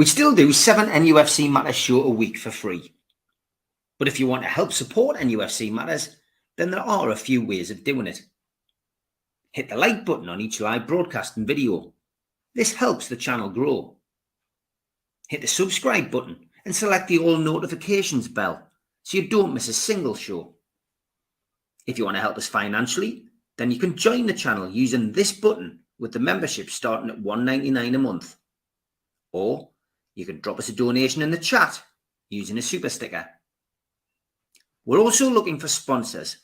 We still do 7 NUFC Matters show a week for free. But if you want to help support NUFC Matters, then there are a few ways of doing it. Hit the like button on each live broadcast and video. This helps the channel grow. Hit the subscribe button and select the all notifications bell so you don't miss a single show. If you want to help us financially, then you can join the channel using this button with the membership starting at $1.99 a month. Or you can drop us a donation in the chat using a super sticker. We're also looking for sponsors.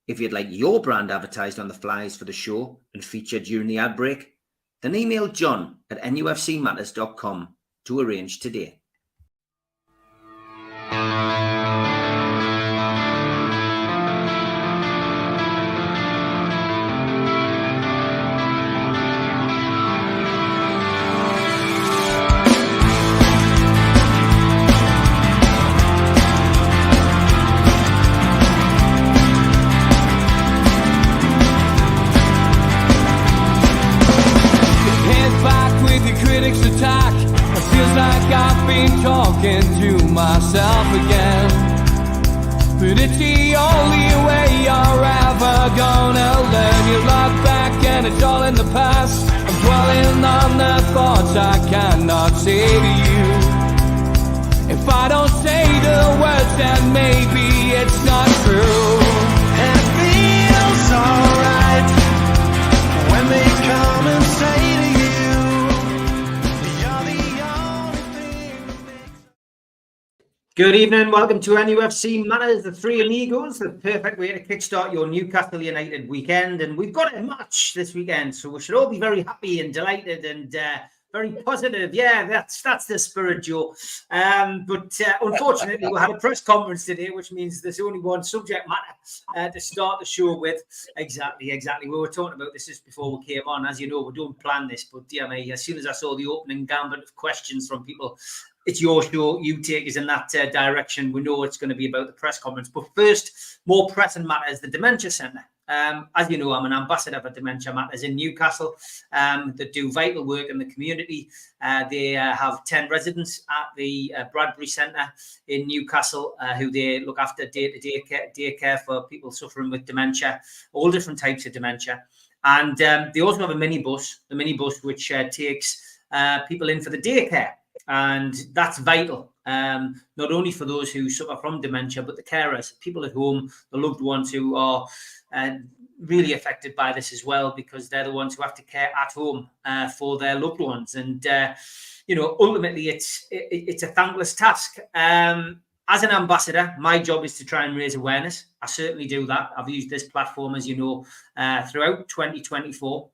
If you'd like your brand advertised on the flyers for the show and featured during the ad break, then email John at nufcmatters.com to arrange today. Attack. It feels like I've been talking to myself again, but it's the only way you're ever gonna learn. You look back and it's all in the past. I'm dwelling on the thoughts I cannot say to you. If I don't say the words, then maybe it's not true. And it feels alright when they come and say to you, good evening, welcome to NUFC Matters, the three amigos, the perfect way to kickstart your Newcastle United weekend. And we've got a match this weekend, so we should all be very happy and delighted and very positive. Yeah, that's the spirit, Joe. But unfortunately, we had a press conference today, which means there's only one subject matter to start the show with. Exactly. We were talking about this just before we came on. As you know, we don't plan this, but dear me, as soon as I saw the opening gambit of questions from people, it's your show, you take us in that direction. We know it's going to be about the press conference. But first, more pressing matters, the Dementia Centre. As you know, I'm an ambassador for Dementia Matters in Newcastle that do vital work in the community. They have 10 residents at the Bradbury Centre in Newcastle who they look after day care for people suffering with dementia, all different types of dementia. And they also have a minibus, the minibus which takes people in for the daycare. And that's vital, not only for those who suffer from dementia, but the carers, people at home, the loved ones who are really affected by this as well, because they're the ones who have to care at home for their loved ones. And, ultimately, it's a thankless task. As an ambassador, my job is to try and raise awareness. I certainly do that. I've used this platform, as you know, throughout 2024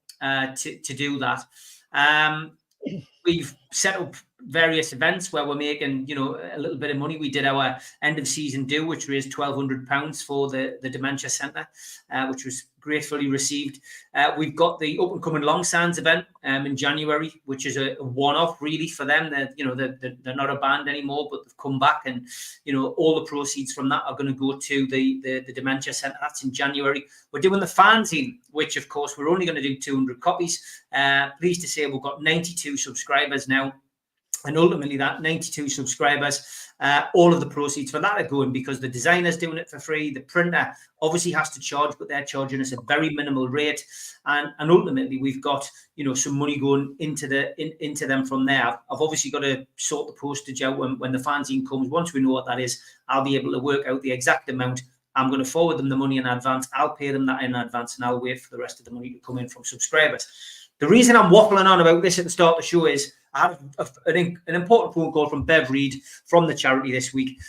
to do that. We've set up various events where we're making, a little bit of money. We did our end of season do, which raised £1,200 for the Dementia Centre, which was gratefully received. We've got the Up and Coming Long Sands event in January, which is a one-off really for them. They're not a band anymore, but they've come back, and all the proceeds from that are going to go to the Dementia Centre. That's in January. We're doing the fanzine, which of course we're only going to do 200 copies. Pleased to say we've got 92 subscribers now. And ultimately, that 92 subscribers, all of the proceeds for that are going, because the designer's doing it for free. The printer obviously has to charge, but they're charging us a very minimal rate. And ultimately, we've got some money going into them from there. I've obviously got to sort the postage out when the fanzine comes. Once we know what that is, I'll be able to work out the exact amount. I'm going to forward them the money in advance. I'll pay them that in advance, and I'll wait for the rest of the money to come in from subscribers. The reason I'm waffling on about this at the start of the show is I had an important phone call from Bev Reid from the charity this week.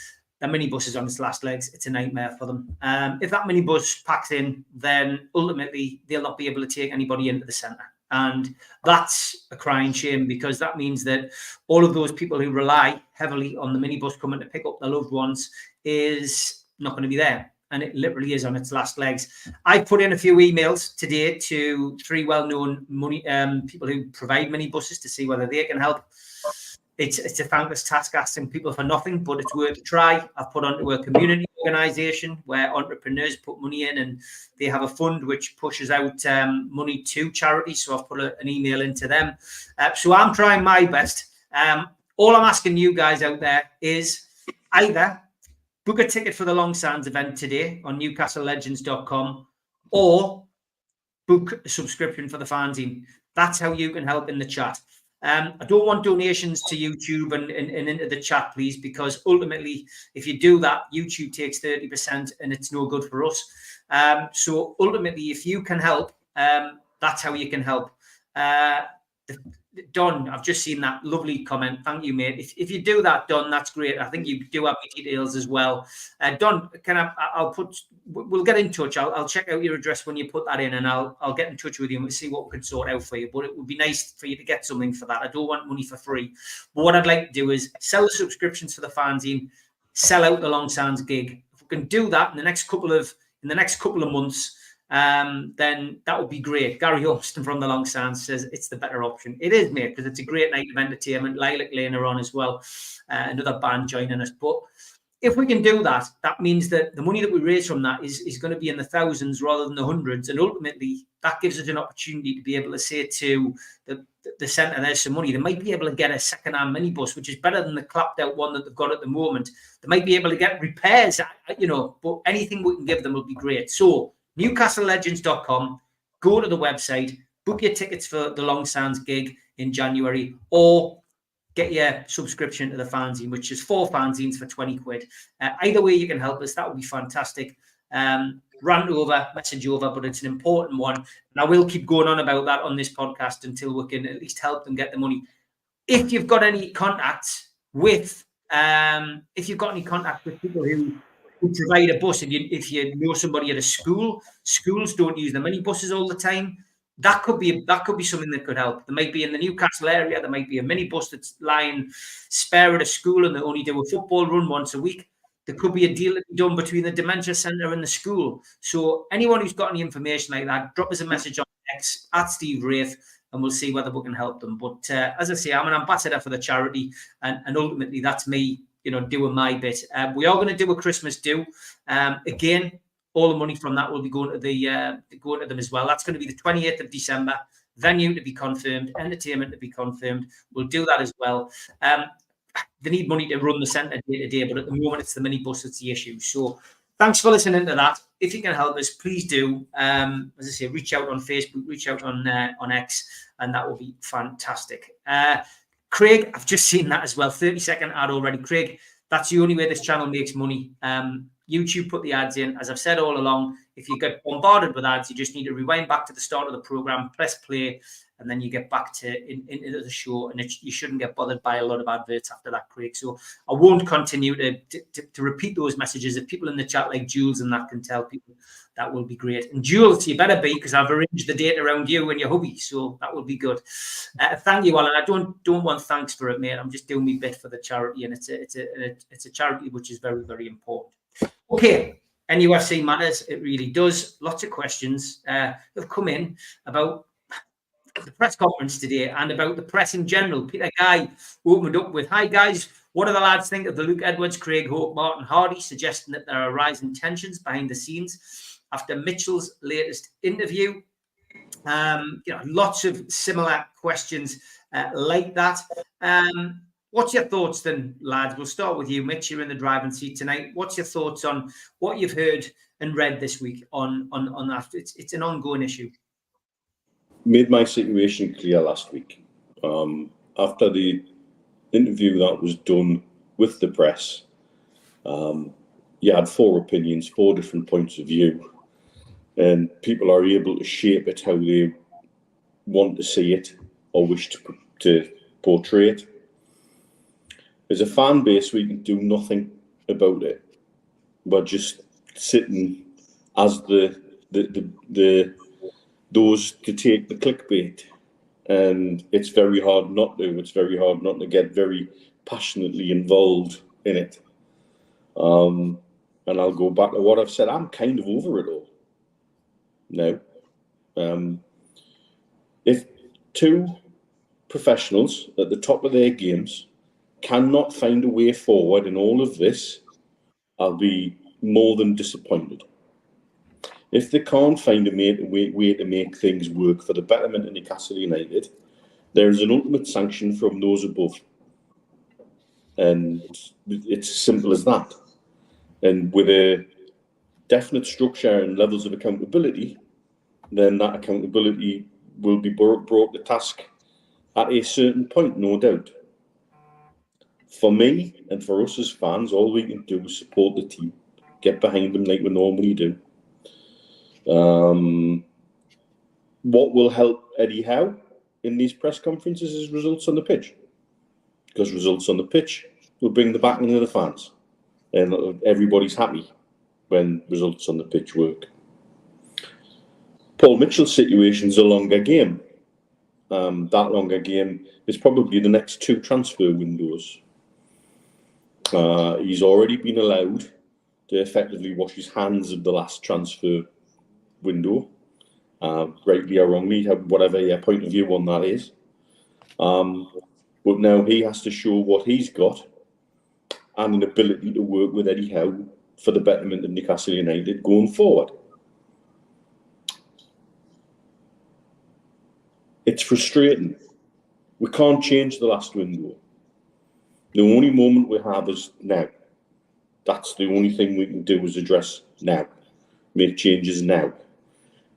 The minibus is on its last legs. It's a nightmare for them. If that minibus packs in, then ultimately they'll not be able to take anybody into the centre. And that's a crying shame, because that means that all of those people who rely heavily on the minibus coming to pick up their loved ones is not going to be there. And it literally is on its last legs. I put in a few emails today to 3 well-known people who provide minibuses to see whether they can help. It's a thankless task asking people for nothing, but it's worth a try. I've put onto a community organisation where entrepreneurs put money in, and they have a fund which pushes out money to charities. So I've put an email into them. So I'm trying my best. All I'm asking you guys out there is either book a ticket for the Long Sands event today on newcastlelegends.com or book a subscription for the fanzine. That's how you can help in the chat. I don't want donations to YouTube and into the chat, please, because ultimately, if you do that, YouTube takes 30% and it's no good for us. So ultimately, if you can help, that's how you can help. Don, I've just seen that lovely comment. Thank you, mate. If you do that, Don, that's great. I think you do have the details as well. Don, we'll get in touch. I'll check out your address when you put that in, and I'll get in touch with you and we'll see what we can sort out for you. But it would be nice for you to get something for that. I don't want money for free. But what I'd like to do is sell the subscriptions for the fanzine, sell out the Long Sands gig. If we can do that in the next couple of months, then that would be great. Gary Austin from the Long Sands says it's the better option. It is, mate, because it's a great night of entertainment. Lilac Lane are on as well, another band joining us. But if we can do that, that means that the money that we raise from that is going to be in the thousands rather than the hundreds. And ultimately, that gives us an opportunity to be able to say to the centre, there's some money. They might be able to get a second-hand minibus, which is better than the clapped-out one that they've got at the moment. They might be able to get repairs, but anything we can give them will be great. So newcastlelegends.com, go to the website, book your tickets for the Long Sands gig in January, or get your subscription to the fanzine, which is 4 fanzines for 20 quid. Either way you can help us, that would be fantastic. Rant over, message over, but it's an important one. And I will keep going on about that on this podcast until we can at least help them get the money. If you've got any contacts with people who provide a bus, if you know somebody at a school, schools don't use the minibuses all the time. That could be something that could help. There might be in the Newcastle area, there might be a minibus that's lying spare at a school and they only do a football run once a week. There could be a deal done between the dementia centre and the school. So anyone who's got any information like that, drop us a message on X at Steve Wraith and we'll see whether we can help them. But as I say, I'm an ambassador for the charity, and ultimately that's me, doing my bit. We are going to do a Christmas do. Again, all the money from that will be going to them as well. That's going to be the 28th of December. Venue to be confirmed, entertainment to be confirmed. We'll do that as well. They need money to run the centre day to day, but at the moment it's the minibus that's the issue. So thanks for listening to that. If you can help us, please do. As I say, reach out on Facebook, reach out on X, and that will be fantastic. Craig, I've just seen that as well. 30-second ad already. Craig, that's the only way this channel makes money. YouTube put the ads in. As I've said all along, if you get bombarded with ads, you just need to rewind back to the start of the program, press play, and then you get back into the show, and you shouldn't get bothered by a lot of adverts after that, Craig. So I won't continue to repeat those messages. If people in the chat like Jules and that can tell people, that will be great. And Jules, you better be, because I've arranged the date around you and your hubby, so that will be good. Thank you, Alan. I don't want thanks for it, mate. I'm just doing my bit for the charity, and it's a charity which is very, very important. Okay, NUFC matters. It really does. Lots of questions have come in about the press conference today and about the press in general. Peter Guy opened up with, "Hi guys, what do the lads think of the Luke Edwards, Craig Hope, Martin Hardy, suggesting that there are rising tensions behind the scenes after Mitchell's latest interview?" Lots of similar questions like that. What's your thoughts then, lads? We'll start with you, Mitch. You're in the driving seat tonight. What's your thoughts on what you've heard and read this week on that? It's an ongoing issue. Made my situation clear last week. After the interview that was done with the press, you had 4 opinions, 4 different points of view, and people are able to shape it how they want to see it or wish to portray it. As a fan base, we can do nothing about it. We're just sitting as those to take the clickbait, and it's very hard not to. It's very hard not to get very passionately involved in it. And I'll go back to what I've said. I'm kind of over it all now. If 2 professionals at the top of their games cannot find a way forward in all of this, I'll be more than disappointed. If they can't find a way to make things work for the betterment of Newcastle United, there is an ultimate sanction from those above. And it's as simple as that. And with a definite structure and levels of accountability, then that accountability will be brought to task at a certain point, no doubt. For me and for us as fans, all we can do is support the team, get behind them like we normally do. What will help Eddie Howe in these press conferences is results on the pitch, because results on the pitch will bring the backing of the fans, and everybody's happy when results on the pitch work. Paul Mitchell's situation is a longer game. That longer game is probably the next 2 transfer windows. He's already been allowed to effectively wash his hands of the last transfer window, rightly or wrongly, whatever your point of view on that is. But now he has to show what he's got and an ability to work with Eddie Howe for the betterment of Newcastle United going forward. It's frustrating. We can't change the last window. The only moment we have is now. That's the only thing we can do is address now. Make changes now.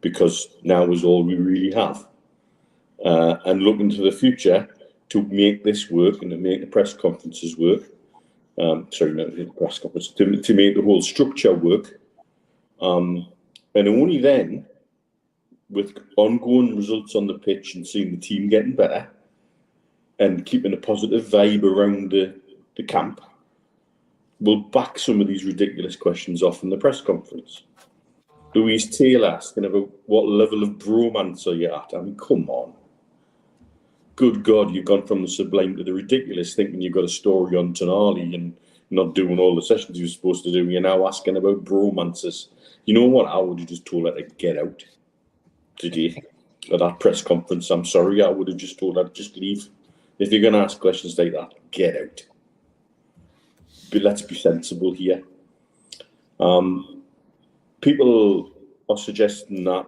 Because now is all we really have. And look into the future to make this work and to make the press conferences work. Sorry, not the press conference. To make the whole structure work. And only then, with ongoing results on the pitch and seeing the team getting better and keeping a positive vibe around the camp, we'll back some of these ridiculous questions off in the press conference. Louise Taylor asking about what level of bromance are you at? I mean, come on. Good God, you've gone from the sublime to the ridiculous, thinking you've got a story on Tonali and not doing all the sessions you're supposed to do. You're now asking about bromances. You know what? I would have just told her to get out today at that press conference. I'm sorry, I would have just told her to just leave. If you're going to ask questions like that, get out. But let's be sensible here. People are suggesting that,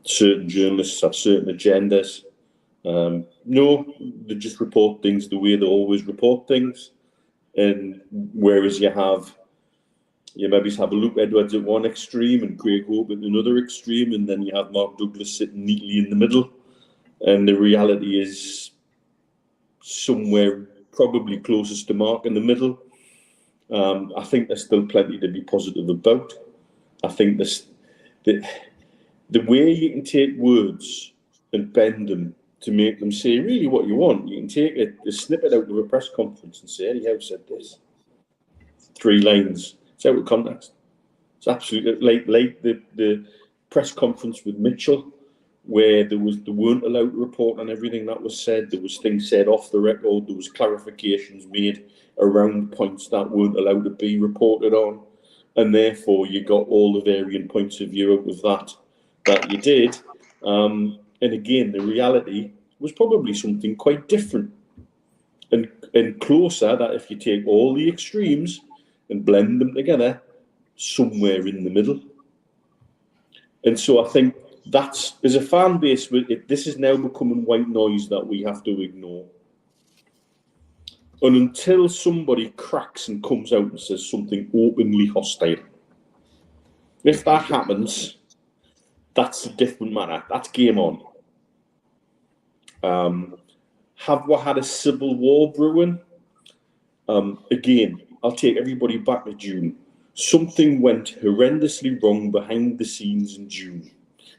certain journalists have certain agendas. No, they just report things the way they always report things. And whereas you maybe have a Luke Edwards at one extreme and Craig Hope at another extreme, and then you have Mark Douglas sitting neatly in the middle. And the reality is somewhere probably closest to Mark in the middle. I think there's still plenty to be positive about. I think the way you can take words and bend them to make them say really what you want. You can take a snippet out of a press conference and say, Eddie Howe said this. 3 lines. It's out of context. It's absolutely like the press conference with Mitchell, where they weren't allowed to report on everything that was said. There was things said off the record. There was clarifications made around points that weren't allowed to be reported on, and therefore you got all the varying points of view out of that you did. And again, the reality was probably something quite different and closer. That if you take all the extremes and blend them together, somewhere in the middle. And so I think that's, as a fan base, this is now becoming white noise that we have to ignore. And until somebody cracks and comes out and says something openly hostile, if that happens, that's a different matter. That's game on. Have we had a civil war brewing? Again, I'll take everybody back to June. Something went horrendously wrong behind the scenes in June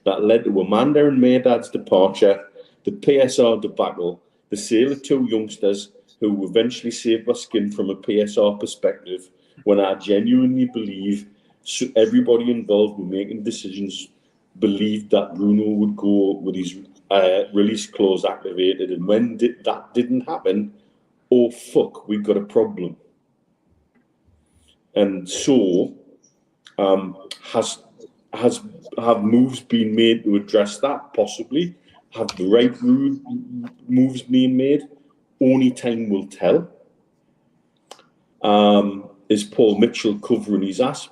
that led to Amanda and Maydad's departure, the PSR debacle, the sale of 2 youngsters who eventually saved our skin from a PSR perspective, when I genuinely believe everybody involved with making decisions believed that Bruno would go with his release clause activated. And when that didn't happen, oh fuck, we've got a problem. And so have moves been made to address that? Possibly. Have the right moves been made? Only time will tell. Is Paul Mitchell covering his ass?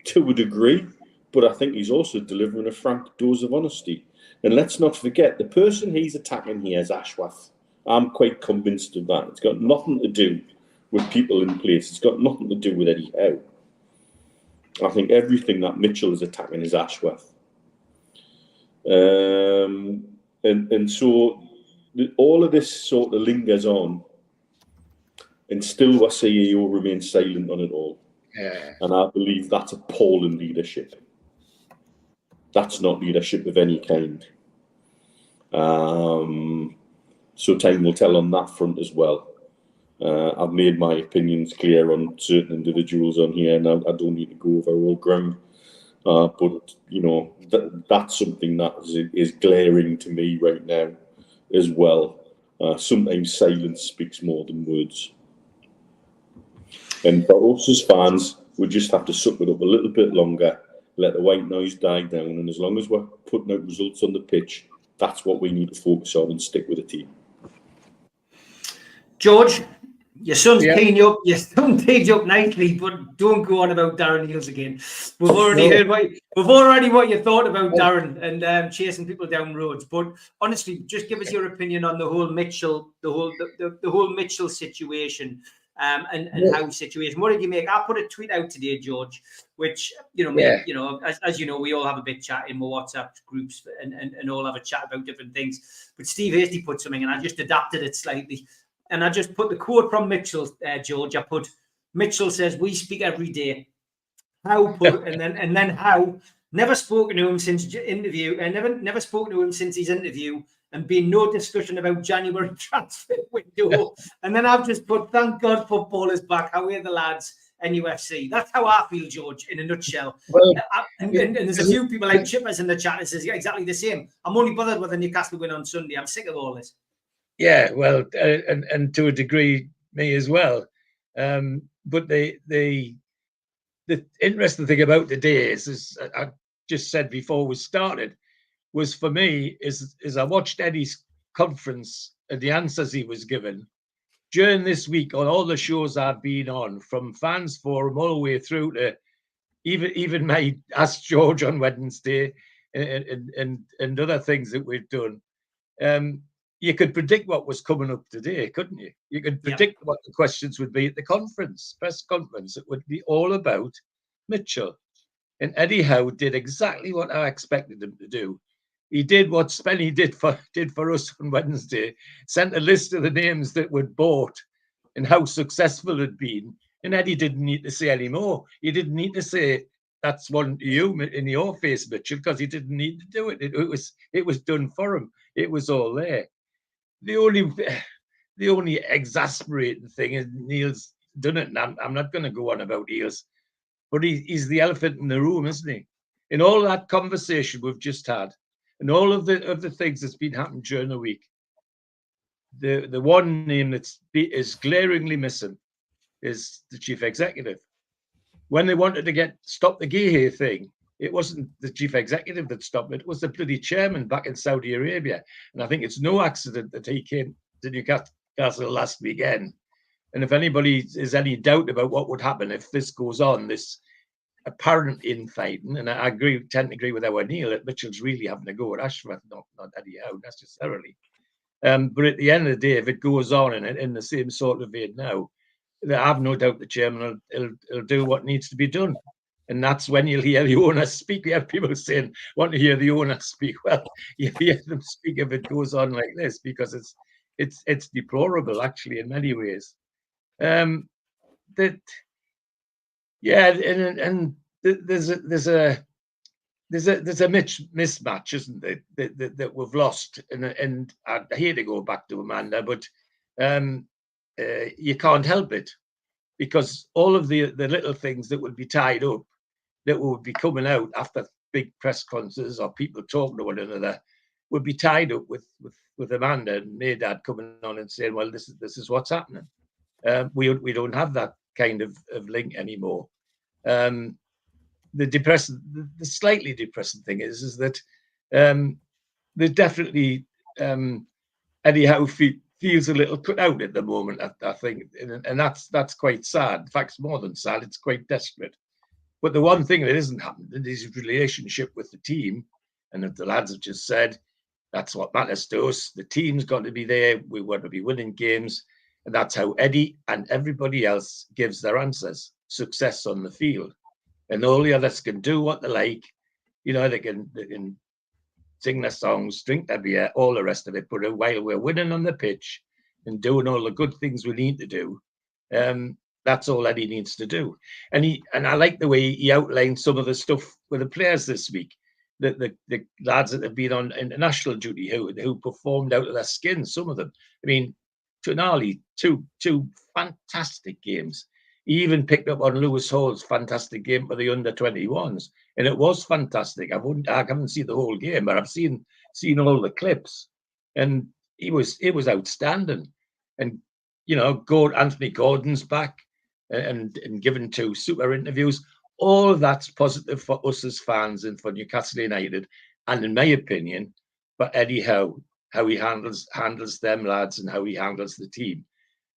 To a degree, but I think he's also delivering a frank dose of honesty. And let's not forget, the person he's attacking here is Ashworth, I'm quite convinced of that. It's got nothing to do with people in place. It's got nothing to do with Eddie Howe. I think everything that Mitchell is attacking is Ashworth. And so all of this sort of lingers on, and still our CEO remains silent on it all. Yeah. And I believe that's appalling leadership. That's not leadership of any kind. So time will tell on that front as well. I've made my opinions clear on certain individuals on here, and I don't need to go over all ground. But, you know, that's something that is glaring to me right now as well. Sometimes silence speaks more than words. And for us as fans, we just have to suck it up a little bit longer, let the white noise die down, and as long as we're putting out results on the pitch, that's what we need to focus on and stick with the team. George, your son's teed you up. Your son teed you up nicely, but don't go on about Darren Eales again. We've already heard what you thought about Darren and chasing people down roads. But honestly, just give us your opinion on the whole Mitchell, the whole Mitchell situation. And how situation. What did you make? I put a tweet out today, George, which as you know, we all have a big chat in my WhatsApp groups and all have a chat about different things. But Steve Hasty put something, and I just adapted it slightly, and I just put the quote from Mitchell, George. I put Mitchell says, "We speak every day." How put and then how never spoken to him since interview, and never spoken to him since his interview. And been no discussion about January transfer window. And then I've just put, thank God football is back. How are the lads? NUFC. That's how I feel, George, in a nutshell. Well, and there's a few people like Chippers in the chat that says exactly the same. I'm only bothered with the Newcastle win on Sunday. I'm sick of all this. Yeah, well, and to a degree, me as well. But the interesting thing about today is I just said before we started, was for me is I watched Eddie's conference and the answers he was given during this week on all the shows I've been on, from Fans Forum all the way through to even my Ask George on Wednesday and other things that we've done. You could predict what was coming up today, couldn't you? You could predict what the questions would be at the press conference. It would be all about Mitchell. And Eddie Howe did exactly what I expected him to do. He did what Spenny did for us on Wednesday, sent a list of the names that were bought and how successful it had been. And Eddie didn't need to say any more. He didn't need to say, that's one to you in your face, Mitchell, because he didn't need to do it. It was done for him. It was all there. The only exasperating thing is Neil's done it, and I'm not going to go on about Eales, but he's the elephant in the room, isn't he? In all that conversation we've just had, and all of the things that's been happening during the week, the one name that is glaringly missing is the chief executive. When they wanted to stop the Gehe thing, it wasn't the chief executive that stopped it. It was the bloody chairman back in Saudi Arabia. And I think it's no accident that he came to Newcastle last weekend. And if anybody is any doubt about what would happen if this goes on, this apparent infighting, and I tend to agree with our Neil that Mitchell's really having to go at Ashworth, not Eddie Howe necessarily. But at the end of the day, if it goes on in the same sort of vein now, I have no doubt the chairman will do what needs to be done. And that's when you'll hear the owner speak. We have people saying, want to hear the owner speak. Well, you hear them speak if it goes on like this, because it's deplorable, actually, in many ways. And there's a mismatch, isn't it, that we've lost. And I hate to go back to Amanda, but you can't help it, because all of the little things that would be tied up, that would be coming out after big press conferences or people talking to one another, would be tied up with Amanda and Maydad coming on and saying, well, this is what's happening. We don't have that kind of link anymore. The slightly depressing thing is that there's definitely Eddie Howe feels a little put out at the moment, I think, and that's quite sad. In fact, it's more than sad; it's quite desperate. But the one thing that isn't happening is his relationship with the team, and that the lads have just said, That's what matters to us. The team's got to be there. We want to be winning games. And that's how Eddie and everybody else gives their answers. Success on the field. And all the others can do what they like. You know, they can sing their songs, drink their beer, all the rest of it. But while we're winning on the pitch and doing all the good things we need to do, that's all Eddie needs to do. And I like the way he outlined some of the stuff with the players this week. The lads that have been on international duty who performed out of their skin, some of them. I mean, Tonali, two fantastic games. He even picked up on Lewis Hall's fantastic game for the under-21s, and it was fantastic. I haven't seen the whole game, but I've seen all the clips, and it was outstanding. And you know, Anthony Gordon's back and given 2 super interviews. All of that's positive for us as fans and for Newcastle United, and in my opinion, for Eddie Howe, how he handles them lads and how he handles the team.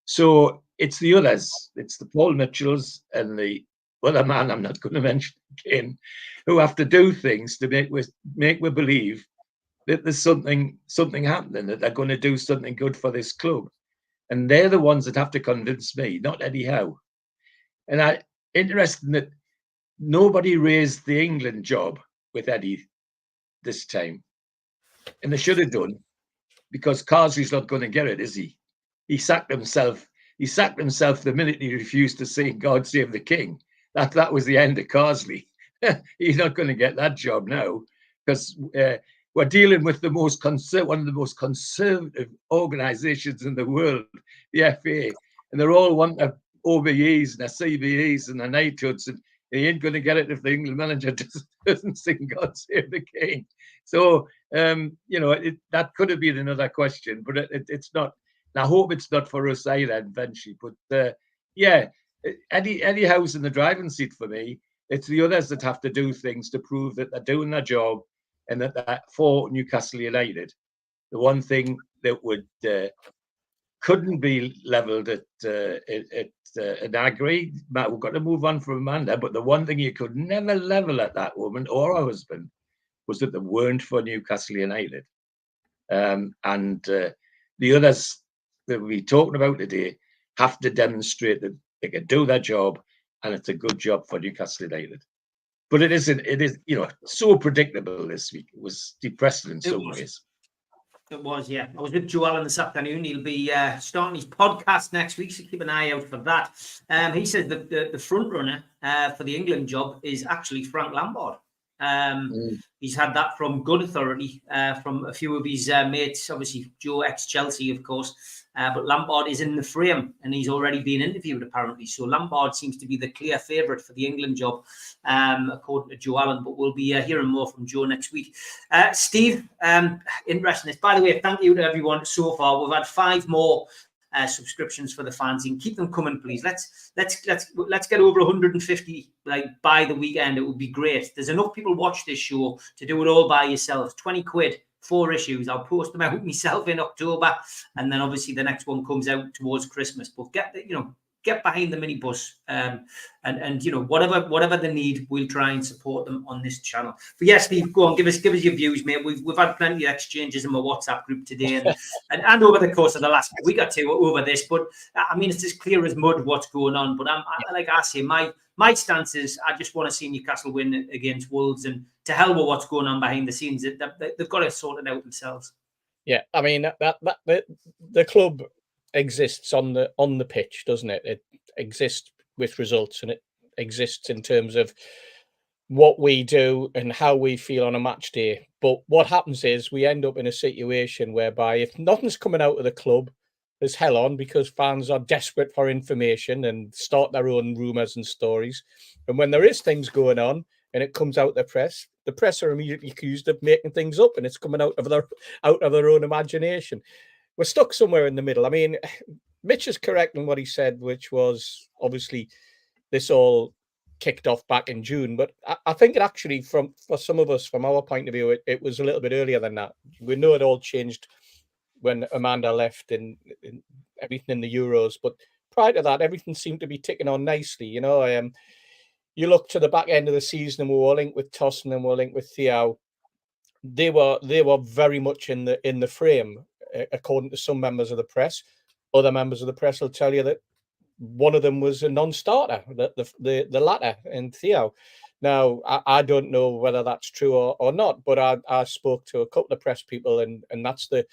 So it's the others, it's the Paul Mitchells and the other man I'm not going to mention again, who have to do things to make we believe that there's something happening, that they're going to do something good for this club. And they're the ones that have to convince me, not Eddie Howe. And interesting that nobody raised the England job with Eddie this time. And they should have done, because Carsley's not going to get it, is he? He sacked himself. He sacked himself the minute he refused to sing "God Save the King." That was the end of Carsley. He's not going to get that job now, because we're dealing with one of the most conservative organisations in the world, the FA, and they're all wanting their OBEs and their CBEs and their knighthoods, and he ain't going to get it if the England manager doesn't sing "God Save the King." So you know, that could have been another question, but it's not. And I hope it's not for us either eventually. But yeah, Eddie Howe's in the driving seat for me. It's the others that have to do things to prove that they're doing their job, and that for Newcastle United, the one thing that couldn't be levelled at an agree. Matt, we've got to move on from Amanda, but the one thing you could never level at that woman or her husband was that they weren't for Newcastle United. And the others that we'll be talking about today have to demonstrate that they can do their job, and it's a good job for Newcastle United. But it is, you know, so predictable this week. It was depressing in some ways. It was, yeah. I was with Joe Allen this afternoon. He'll be starting his podcast next week, so keep an eye out for that. He said that the front runner for the England job is actually Frank Lampard. He's had that from good authority from a few of his mates, obviously Joe ex-Chelsea, of course, but Lampard is in the frame and he's already been interviewed apparently. So Lampard seems to be the clear favourite for the England job, according to Joe Allen, but we'll be hearing more from Joe next week. Steve, interesting. By the way, thank you to everyone so far. We've had 5 more subscriptions for the fans. You can keep them coming, please. Let's get over 150 like by the weekend. It would be great. There's enough people watch this show to do it all by yourselves. 20 quid, 4 issues. I'll post them out myself in October, and then obviously the next one comes out towards Christmas. But get behind the minibus, and you know, whatever the need, we'll try and support them on this channel. But yes, Steve, go on, give us your views, mate. We've had plenty of exchanges in my WhatsApp group today, and over the course of the last week or two over this. But I mean, it's as clear as mud what's going on. But like I say, my stance is I just want to see Newcastle win against Wolves, and to hell with what's going on behind the scenes. They've got to sort it out themselves. Yeah, I mean that the club exists on the pitch, doesn't it? It exists with results, and it exists in terms of what we do and how we feel on a match day. But what happens is we end up in a situation whereby if nothing's coming out of the club, there's hell on, because fans are desperate for information and start their own rumours and stories. And when there is things going on and it comes out the press are immediately accused of making things up, and it's coming out of their own imagination. We're stuck somewhere in the middle. I mean, Mitch is correct in what he said, which was obviously this all kicked off back in June. But I think it actually, for some of us, from our point of view, it was a little bit earlier than that. We know it all changed when Amanda left and everything in the Euros. But prior to that, everything seemed to be ticking on nicely. You know, you look to the back end of the season and we were linked with Tosson and we were linked with Thiaw. they were very much in the frame, according to some members of the press. Other members of the press will tell you that one of them was a non-starter, the latter, in Theo. Now, I don't know whether that's true or not, but I spoke to a couple of press people, and that's the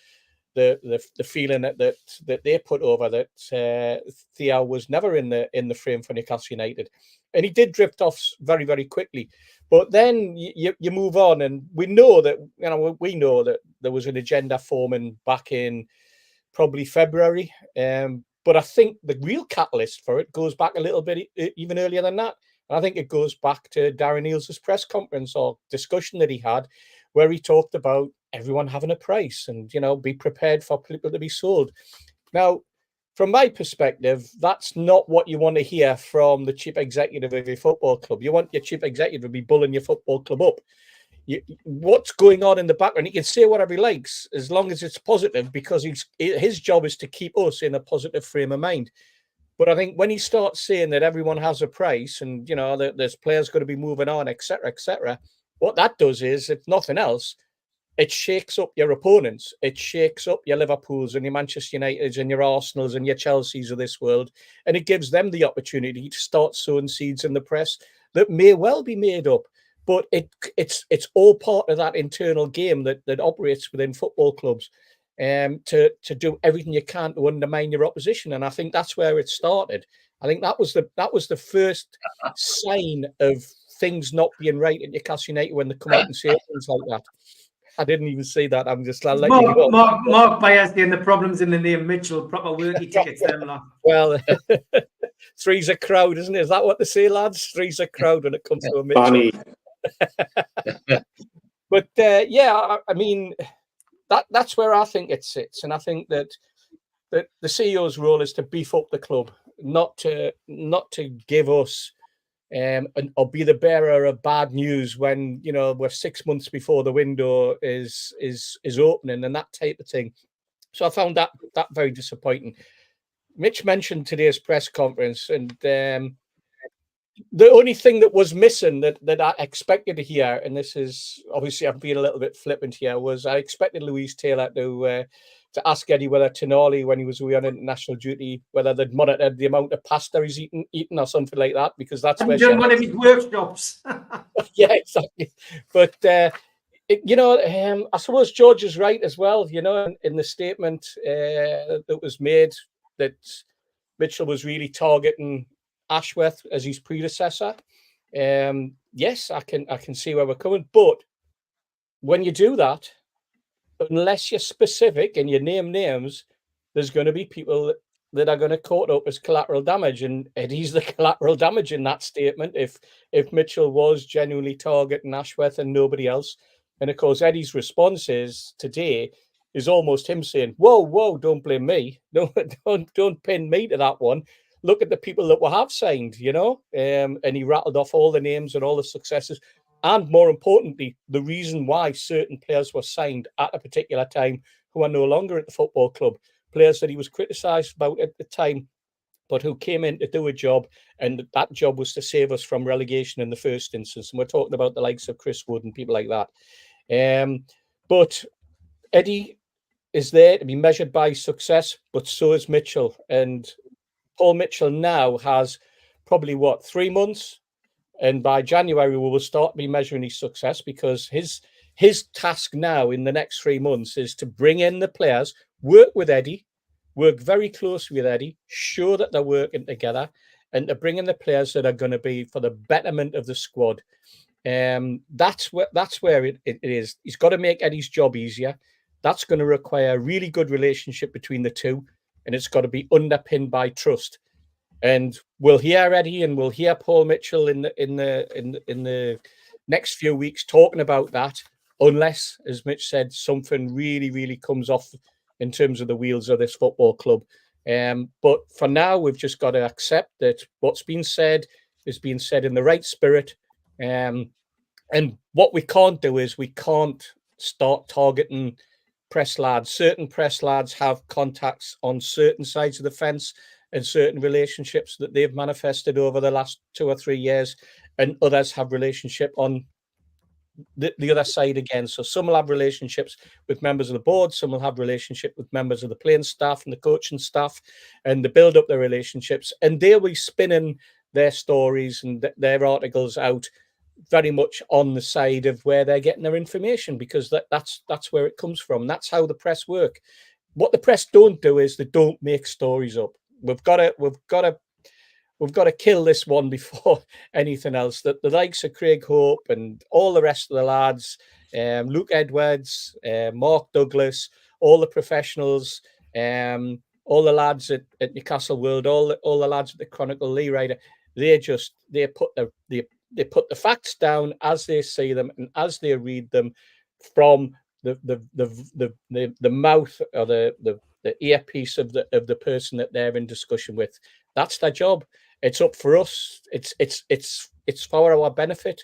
feeling that they put over, that Theo was never in the frame for Newcastle United, and he did drift off very, very quickly. But then you move on, and we know that there was an agenda forming back in probably February. But I think the real catalyst for it goes back a little bit even earlier than that. And I think it goes back to Darren Eales' press conference or discussion that he had, where he talked about everyone having a price and, be prepared for people to be sold. Now, from my perspective, that's not what you want to hear from the chief executive of your football club. You want your chief executive to be bulling your football club up. What's going on in the background? He can say whatever he likes as long as it's positive, because his job is to keep us in a positive frame of mind. But I think when he starts saying that everyone has a price and, there's players going to be moving on, etc., what that does is, if nothing else, it shakes up your opponents. It shakes up your Liverpools and your Manchester Uniteds and your Arsenals and your Chelseas of this world. And it gives them the opportunity to start sowing seeds in the press that may well be made up. But it's all part of that internal game that operates within football clubs, to do everything you can to undermine your opposition. And I think that's where it started. I think that was the first sign of things not being right at Newcastle United, when they come out and say things like that. I didn't even say that. I'm just letting you go. Mark Byers and the problems in the name Mitchell, proper worky tickets. Well, three's a crowd, isn't it? Is that what they say, lads? Three's a crowd when it comes to a Mitchell. Funny. But I mean, that's where I think it sits, and I think that the CEO's role is to beef up the club, not to give us or be the bearer of bad news when we're 6 months before the window is opening and that type of thing. So I found that very disappointing. Mitch mentioned today's press conference, and the only thing that was missing that I expected to hear, and this is obviously I'm being a little bit flippant here, was I expected Louise Taylor to ask Eddie whether Tonali, when he was away on international duty, whether they'd monitored the amount of pasta he's eaten or something like that, because that's where done one of his workshops. Yeah, exactly. But I suppose George is right as well. In the statement that was made, that Mitchell was really targeting Ashworth as his predecessor. Yes, I can see where we're coming, but when you do that, unless you're specific and you name names, there's going to be people that are going to caught up as collateral damage, and Eddie's the collateral damage in that statement. If Mitchell was genuinely targeting Ashworth and nobody else, and of course Eddie's response today is almost him saying, "Whoa, don't blame me. Don't pin me to that one. Look at the people that we have signed," and he rattled off all the names and all the successes. And more importantly, the reason why certain players were signed at a particular time who are no longer at the football club, players that he was criticised about at the time, but who came in to do a job, and that job was to save us from relegation in the first instance. And we're talking about the likes of Chris Wood and people like that. But Eddie is there to be measured by success, but so is Mitchell. And Paul Mitchell now has probably 3 months, and by January we will start to be measuring his success, because his task now in the next 3 months is to bring in the players, work with Eddie, work very closely with Eddie, show that they're working together, and to bring in the players that are going to be for the betterment of the squad. That's where it is. He's got to make Eddie's job easier. That's going to require a really good relationship between the two, and it's got to be underpinned by trust. And we'll hear Eddie and we'll hear Paul Mitchell in the next few weeks talking about that, unless, as Mitch said, something really, really comes off in terms of the wheels of this football club. But for now, we've just got to accept that what's been said is being said in the right spirit. And what we can't do is we can't start targeting press lads. Certain press lads have contacts on certain sides of the fence and certain relationships that they've manifested over the last 2 or 3 years, and others have relationship on the other side again. So some will have relationships with members of the board, some will have relationship with members of the playing staff and the coaching staff, and they build up their relationships, and they'll be spinning their stories and their articles out very much on the side of where they're getting their information, because that's where it comes from. That's how the press work. What the press don't do is they don't make stories up. We've got to kill this one before anything else. That the likes of Craig Hope and all the rest of the lads, Luke Edwards, Mark Douglas, all the professionals, all the lads at Newcastle World, all the lads at the Chronicle, Lee Ryder, they put the facts down as they see them and as they read them from the mouth or the earpiece of the person that they're in discussion with. That's their job. It's up for us. It's for our benefit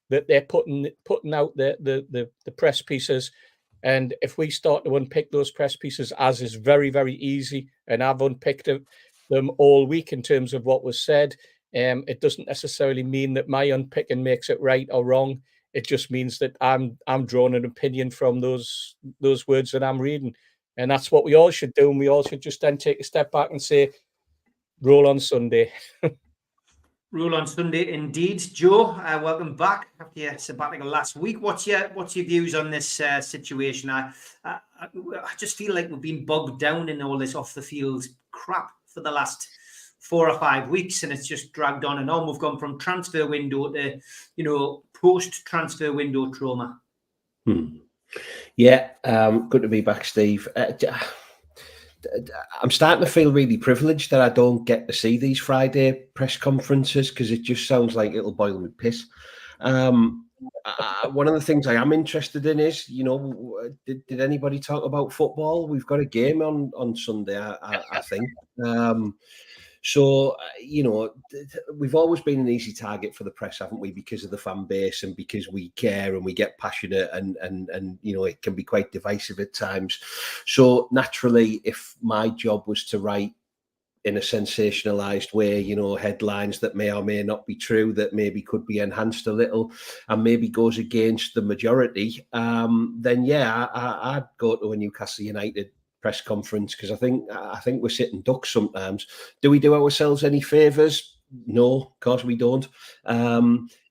that they're putting out the press pieces. And if we start to unpick those press pieces, as is very, very easy, and I've unpicked them all week in terms of what was said, it doesn't necessarily mean that my unpicking makes it right or wrong. It just means that I'm drawing an opinion from those words that I'm reading. And that's what we all should do. And we all should just then take a step back and say, roll on Sunday. Roll on Sunday, indeed. Joe, welcome back after your sabbatical last week. What's your views on this situation? I just feel like we've been bogged down in all this off the field crap for the last 4 or 5 weeks, and it's just dragged on and on. We've gone from transfer window to post transfer window trauma. Yeah, good to be back, Steve. I'm starting to feel really privileged that I don't get to see these Friday press conferences, because it just sounds like it'll boil me piss. One of the things I am interested in is, did anybody talk about football? We've got a game on Sunday, I think. So, we've always been an easy target for the press, haven't we? Because of the fan base and because we care and we get passionate and it can be quite divisive at times. So naturally, if my job was to write in a sensationalized way, headlines that may or may not be true, that maybe could be enhanced a little and maybe goes against the majority, then yeah, I'd go to a Newcastle United press conference, because I think we're sitting ducks sometimes. Do we do ourselves any favours? No, of course we don't.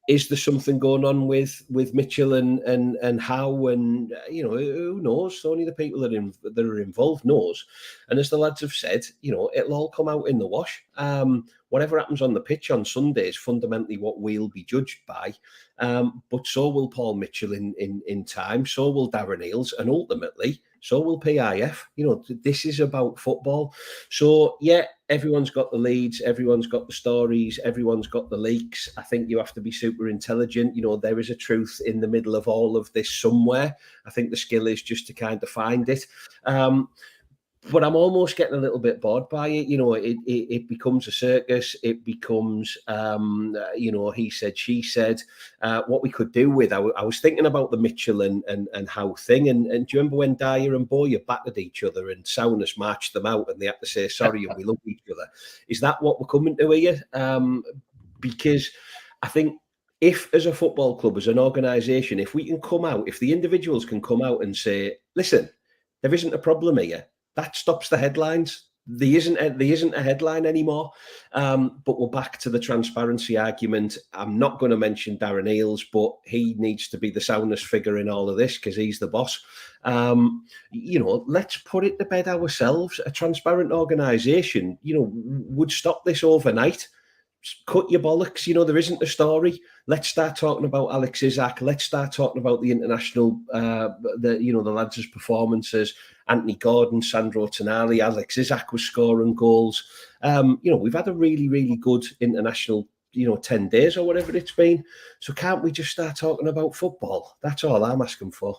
Is there something going on with Mitchell and how, and who knows? Only the people that are involved knows. And as the lads have said, it'll all come out in the wash. Whatever happens on the pitch on Sunday is fundamentally what we'll be judged by. But so will Paul Mitchell in time. So will Darren Eales, and ultimately so will PIF. This is about football. So yeah, everyone's got the leads, everyone's got the stories, everyone's got the leaks. I think you have to be super intelligent. There is a truth in the middle of all of this somewhere. I think the skill is just to kind of find it. But I'm almost getting a little bit bored by it. It becomes a circus. It becomes, he said, she said. What we could do with, I was thinking about the Mitchell and Howe thing. And do you remember when Dyer and Boyer battered each other and Souness marched them out and they had to say sorry and we love each other? Is that what we're coming to here? Because I think if, as a football club, as an organisation, if we can come out, if the individuals can come out and say, listen, there isn't a problem here, that stops the headlines. There isn't a headline anymore. But we're back to the transparency argument. I'm not going to mention Darren Eales, but he needs to be the soundest figure in all of this because he's the boss. Let's put it to bed ourselves. A transparent organisation, would stop this overnight. Cut your bollocks. There isn't a story. Let's start talking about Alex Isak. Let's start talking about the international, the lads' performances. Anthony Gordon, Sandro Tonali, Alex Isak was scoring goals. We've had a really, really good international, 10 days or whatever it's been. So can't we just start talking about football? That's all I'm asking for.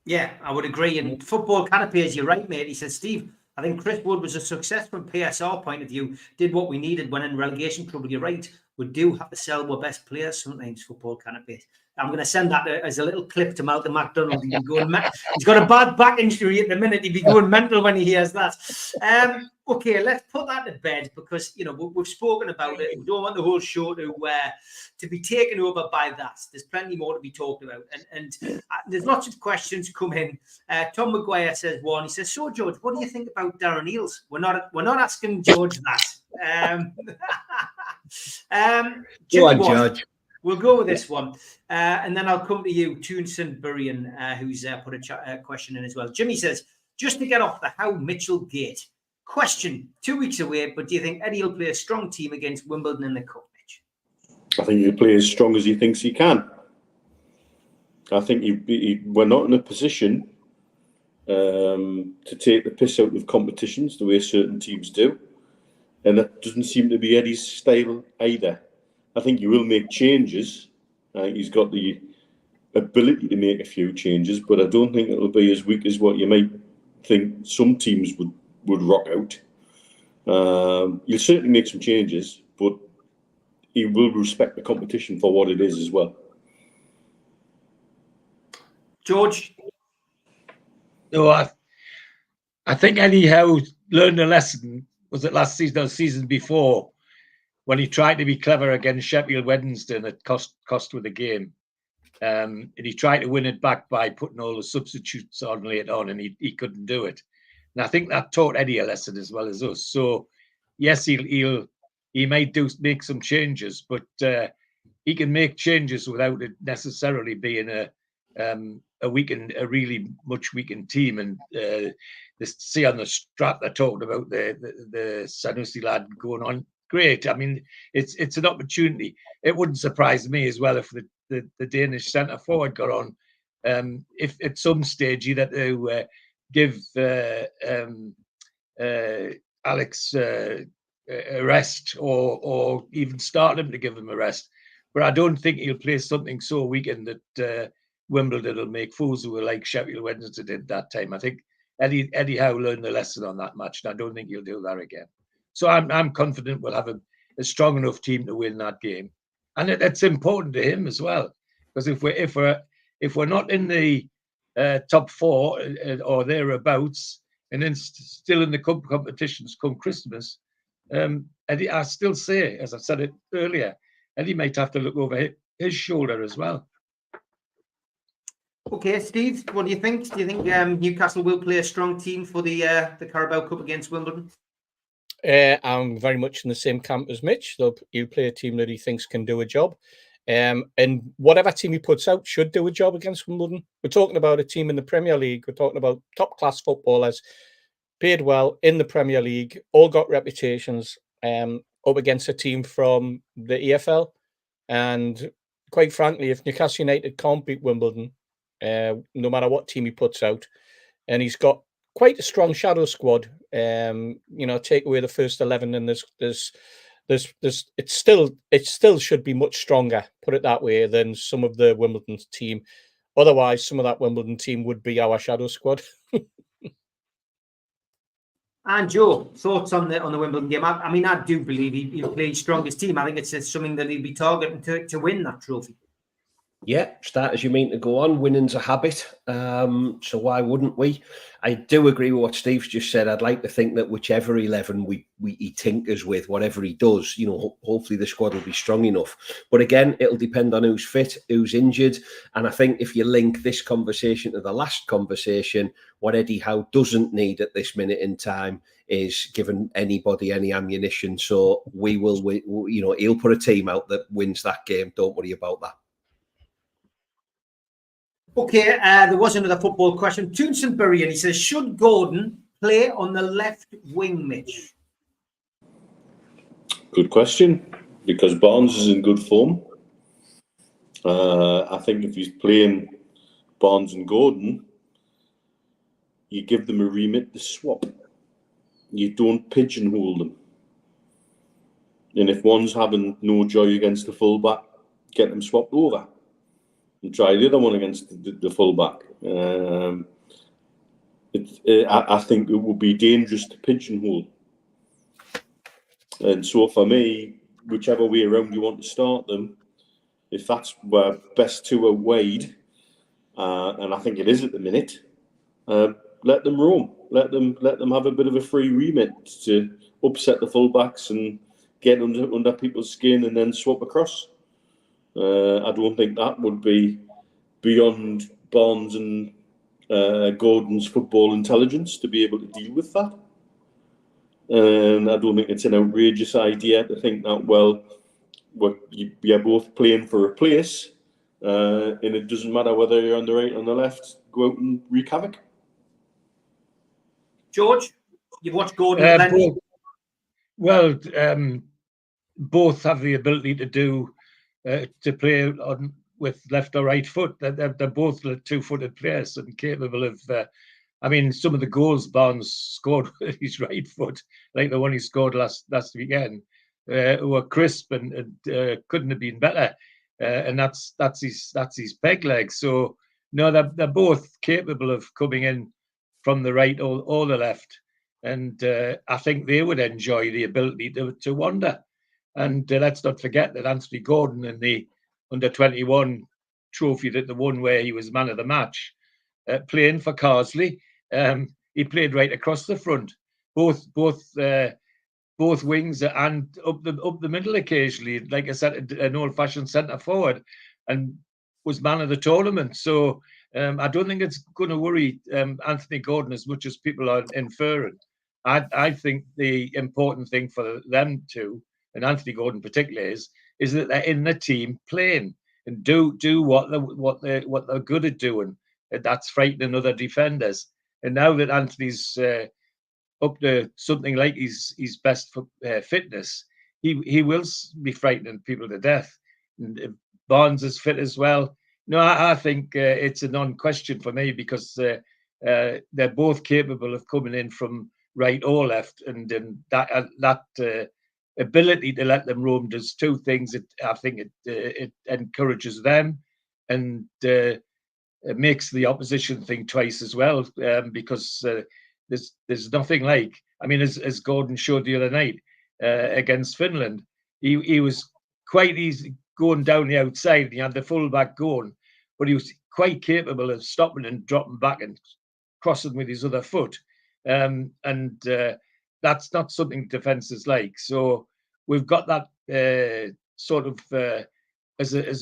Yeah, I would agree. And football can appear, as you're right, mate. He said, Steve, I think Chris Wood was a success from PSR point of view, did what we needed when in relegation trouble. You're right. we do have to sell our best players sometimes, football can't be. I'm going to send that as a little clip to Malcolm MacDonald. He'd be going he's got a bad back injury at the minute. He'd be going mental when he hears that. Okay, let's put that to bed because, you know, we've spoken about it. We don't want the whole show to be taken over by that. There's plenty more to be talked about. And there's lots of questions come in. Tom McGuire says one. He says, so, George, what do you think about Darren Eales? We're not asking George that. Go on, George. We'll go with this one. And then I'll come to you, Toonson Burrian, who's put a question in as well. Jimmy says, just to get off the How Mitchell gate. Question, 2 weeks away, but do you think Eddie will play a strong team against Wimbledon in the Cup match? I think he'll play as strong as he thinks he can. I think we're not in a position to take the piss out of competitions the way certain teams do. And that doesn't seem to be Eddie's style either. I think he will make changes. He's got the ability to make a few changes, but I don't think it'll be as weak as what you might think some teams would rock out. He'll certainly make some changes, but he will respect the competition for what it is as well. George? No, I think Eddie Howe learned a lesson. Was it last season or the season before, when he tried to be clever against Sheffield Wednesday and it cost with the game. And he tried to win it back by putting all the substitutes on later on, and he couldn't do it. And I think that taught Eddie a lesson as well as us. So yes, he might make some changes, but he can make changes without it necessarily being a really much weakened team. And see on the strap they're talking about the Sanusi lad going on. Great. I mean, it's an opportunity. It wouldn't surprise me as well if the Danish centre forward got on. If at some stage he'd have to give Alex a rest or even start him to give him a rest. But I don't think he'll play something so weakened that Wimbledon will make fools who were like Sheffield Wednesday did that time. I think Eddie Howe learned the lesson on that match, and I don't think he'll do that again. So I'm confident we'll have a strong enough team to win that game, and it's important to him as well, because if we're not in the top four or thereabouts, and then still in the cup competitions come Christmas, Eddie, I still say, as I said it earlier, Eddie might have to look over his shoulder as well. Okay, Steve, what do you think? Do you think Newcastle will play a strong team for the Carabao Cup against Wimbledon? I'm very much in the same camp as Mitch. He'll play a team that he thinks can do a job. And whatever team he puts out should do a job against Wimbledon. We're talking about a team in the Premier League. We're talking about top-class footballers, paid well in the Premier League, all got reputations, up against a team from the EFL. And quite frankly, if Newcastle United can't beat Wimbledon, no matter what team he puts out, and he's got quite a strong shadow squad, take away the first 11, and it still should be much stronger, put it that way, than some of the Wimbledon team. Otherwise, some of that Wimbledon team would be our shadow squad. And Joe, thoughts on the Wimbledon game? I mean, I do believe he'll play his strongest team. I think it's something that he'll be targeting to win that trophy. Yeah, start as you mean to go on. Winning's a habit, so why wouldn't we? I do agree with what Steve's just said. I'd like to think that whichever 11 he tinkers with, whatever he does, hopefully the squad will be strong enough. But again, it'll depend on who's fit, who's injured. And I think if you link this conversation to the last conversation, what Eddie Howe doesn't need at this minute in time is giving anybody any ammunition. So he'll put a team out that wins that game. Don't worry about that. Okay, there was another football question. Toonson Burry, and he says, should Gordon play on the left wing, Mitch? Good question, because Barnes is in good form. I think if he's playing Barnes and Gordon, you give them a remit to swap. You don't pigeonhole them. And if one's having no joy against the fullback, get them swapped over and try the other one against the fullback. I think it would be dangerous to pigeonhole. And so for me, whichever way around you want to start them, if that's where best two are weighed, and I think it is at the minute, let them roam. Let them have a bit of a free remit to upset the fullbacks and get under people's skin and then swap across. I don't think that would be beyond Barnes and Gordon's football intelligence to be able to deal with that. And I don't think it's an outrageous idea to think that, well, you're both playing for a place, and it doesn't matter whether you're on the right or on the left, go out and wreak havoc. George, you've watched Gordon. Both have the ability to play with left or right foot. They're both 2-footed players and capable of. Some of the goals Barnes scored with his right foot, like the one he scored last weekend, were crisp and couldn't have been better. And that's his peg leg. So no, they're both capable of coming in from the right or the left, and I think they would enjoy the ability to wander. And let's not forget that Anthony Gordon in the under-21 trophy that they won, where he was man of the match, playing for Carsley, he played right across the front, both wings and up the middle occasionally. Like I said, an old-fashioned centre forward, and was man of the tournament. So I don't think it's going to worry Anthony Gordon as much as people are inferring. I think the important thing for them two, and Anthony Gordon particularly, is that they're in the team playing and do what they're good at doing. And that's frightening other defenders. And now that Anthony's up to something like his best fitness, he will be frightening people to death. And if Barnes is fit as well, no, I think it's a non-question for me, because they're both capable of coming in from right or left, and that ability to let them roam does two things. I think it encourages them, and it makes the opposition think twice as well, because there's nothing like. As Gordon showed the other night against Finland, he was quite easy going down the outside, and he had the fullback going, but he was quite capable of stopping and dropping back and crossing with his other foot. And that's not something defences like. So we've got that as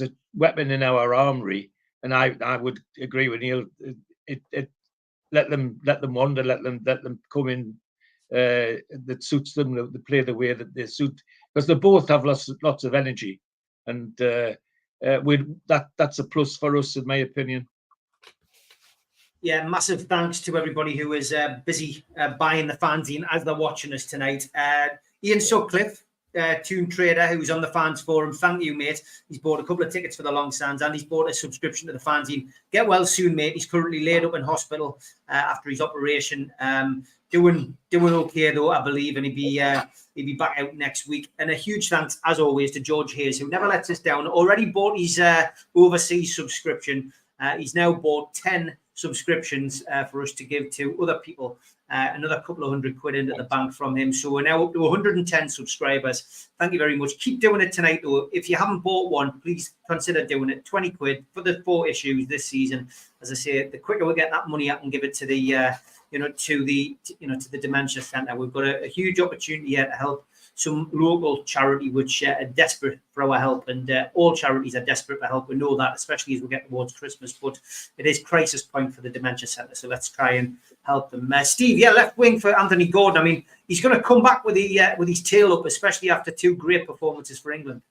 a weapon in our armory. And I would agree with Neil. Let them wander. Let them come in. That suits them. They play the way that they suit, because they both have lots of energy, and that's a plus for us, in my opinion. Yeah, massive thanks to everybody who is busy buying the fanzine as they're watching us tonight. Ian Sutcliffe, Toon Trader, who's on the fans forum, thank you, mate. He's bought a couple of tickets for the long stands, and he's bought a subscription to the fanzine. Get well soon, mate. He's currently laid up in hospital after his operation. Doing okay though, I believe, and he'll be back out next week. And a huge thanks, as always, to George Hayes, who never lets us down. Already bought his overseas subscription. He's now bought 10 subscriptions for us to give to other people. Another couple of £100 into the bank from him. So we're now up to 110 subscribers. Thank you very much. Keep doing it tonight, though. If you haven't bought one, please consider doing it. £20 for the 4 issues this season. As I say, the quicker we get that money, I can give it to the to the Dementia Centre. We've got a huge opportunity here to help some local charity which are desperate for our help, and all charities are desperate for help. We know that, especially as we get towards Christmas, but it is crisis point for the Dementia Centre, so let's try and help them. Steve, left wing for Anthony Gordon. He's going to come back with his tail up, especially after 2 great performances for England.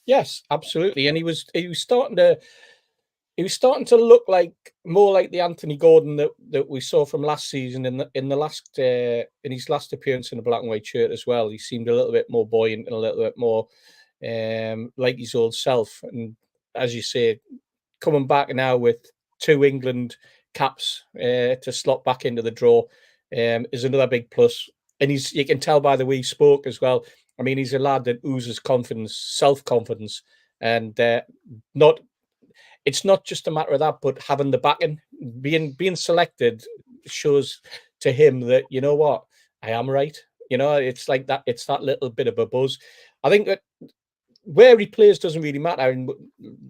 Yes, absolutely, and he was starting to look more like the Anthony Gordon that we saw from last season in his last appearance in a black and white shirt as well. He seemed a little bit more buoyant and a little bit more like his old self. And as you say, coming back now with 2 England caps to slot back into the draw is another big plus. And you can tell by the way he spoke as well. He's a lad that oozes confidence, self-confidence, and it's not just a matter of that, but having the backing, being selected shows to him that, you know what, I am right. It's like that. It's that little bit of a buzz. I think that where he plays doesn't really matter. And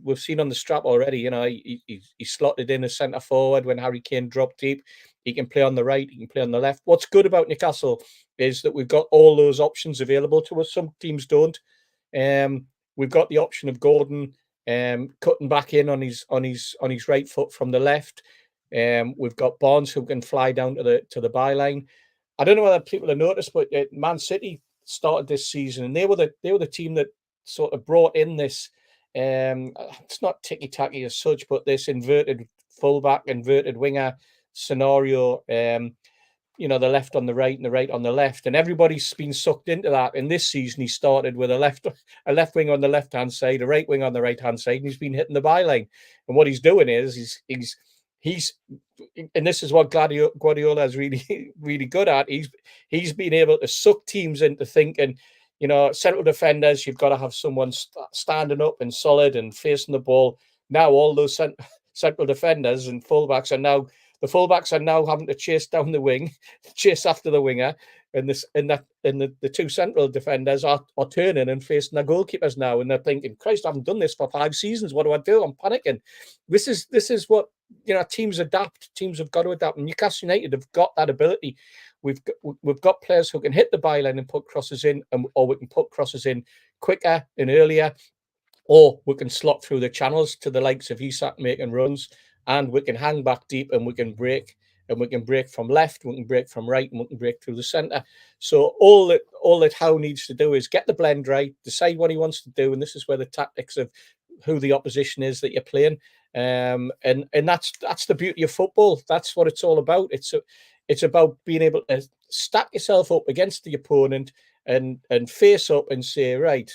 we've seen on the strap already, you know, he slotted in as centre forward when Harry Kane dropped deep. He can play on the right, he can play on the left. What's good about Newcastle is that we've got all those options available to us. Some teams don't. We've got the option of Gordon cutting back in on his right foot from the left. We've got Barnes who can fly down to the byline. I don't know whether people have noticed, but Man City started this season, and they were the team that sort of brought in this. It's not ticky tacky as such, but this inverted fullback, inverted winger scenario. You know, the left on the right and the right on the left, and everybody's been sucked into that. And this season, he started with a left wing on the left hand side, a right wing on the right hand side, and he's been hitting the byline. And what he's doing is he's and this is what Guardiola is really really good at. He's been able to suck teams into thinking, you know, central defenders, you've got to have someone standing up and solid and facing the ball. Now all those central defenders and fullbacks are now. The fullbacks are now having to chase down the wing, chase after the winger, and the two central defenders are turning and facing their goalkeepers now, and they're thinking, "Christ, I haven't done this for 5 seasons. What do I do? I'm panicking." This is what, you know, teams adapt. Teams have got to adapt. And Newcastle United have got that ability. We've got players who can hit the byline and put crosses in, or we can put crosses in quicker and earlier, or we can slot through the channels to the likes of Isak making runs. And we can hang back deep, and we can break from left, we can break from right, and we can break through the centre. So all that Howe needs to do is get the blend right, decide what he wants to do, and this is where the tactics of who the opposition is that you're playing, and that's the beauty of football. That's what it's all about. It's about being able to stack yourself up against the opponent and face up and say, right,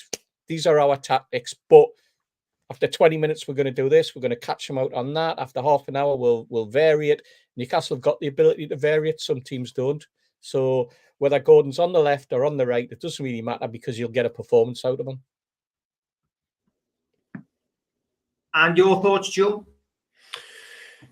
these are our tactics, but after 20 minutes, we're going to do this. We're going to catch them out on that. After half an hour, we'll vary it. Newcastle have got the ability to vary it. Some teams don't. So whether Gordon's on the left or on the right, it doesn't really matter because you'll get a performance out of him. And your thoughts, Joe?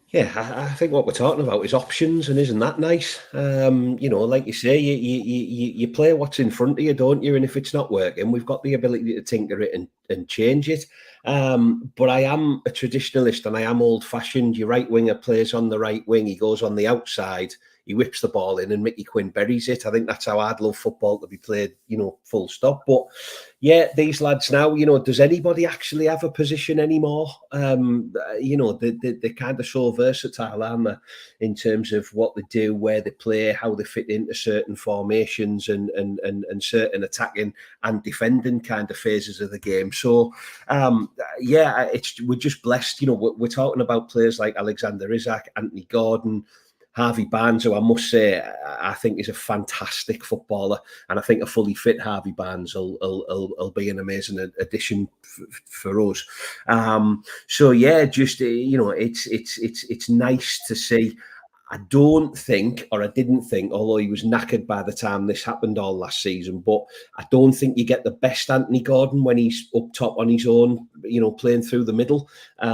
Yeah, I think what we're talking about is options, and isn't that nice? You know, like you say, you play what's in front of you, don't you? And if it's not working, we've got the ability to tinker it and change it. But I am a traditionalist and I am old-fashioned. Your right winger plays on the right wing, he goes on the outside, he whips the ball in, and Mickey Quinn buries it. I think that's how I'd love football to be played, you know, full stop. But yeah, these lads now, you know, does anybody actually have a position anymore? You know, they're kind of so versatile, aren't they, in terms of what they do, where they play, how they fit into certain formations and certain attacking and defending kind of phases of the game. So, yeah, we're just blessed. You know, we're talking about players like Alexander Isak, Anthony Gordon, Harvey Barnes, who I must say I think is a fantastic footballer, and I think a fully fit Harvey Barnes will be an amazing addition for us. So yeah, just you know, it's nice to see. I don't think, or I didn't think, although he was knackered by the time this happened all last season, but I don't think you get the best Anthony Gordon when he's up top on his own, you know, playing through the middle. You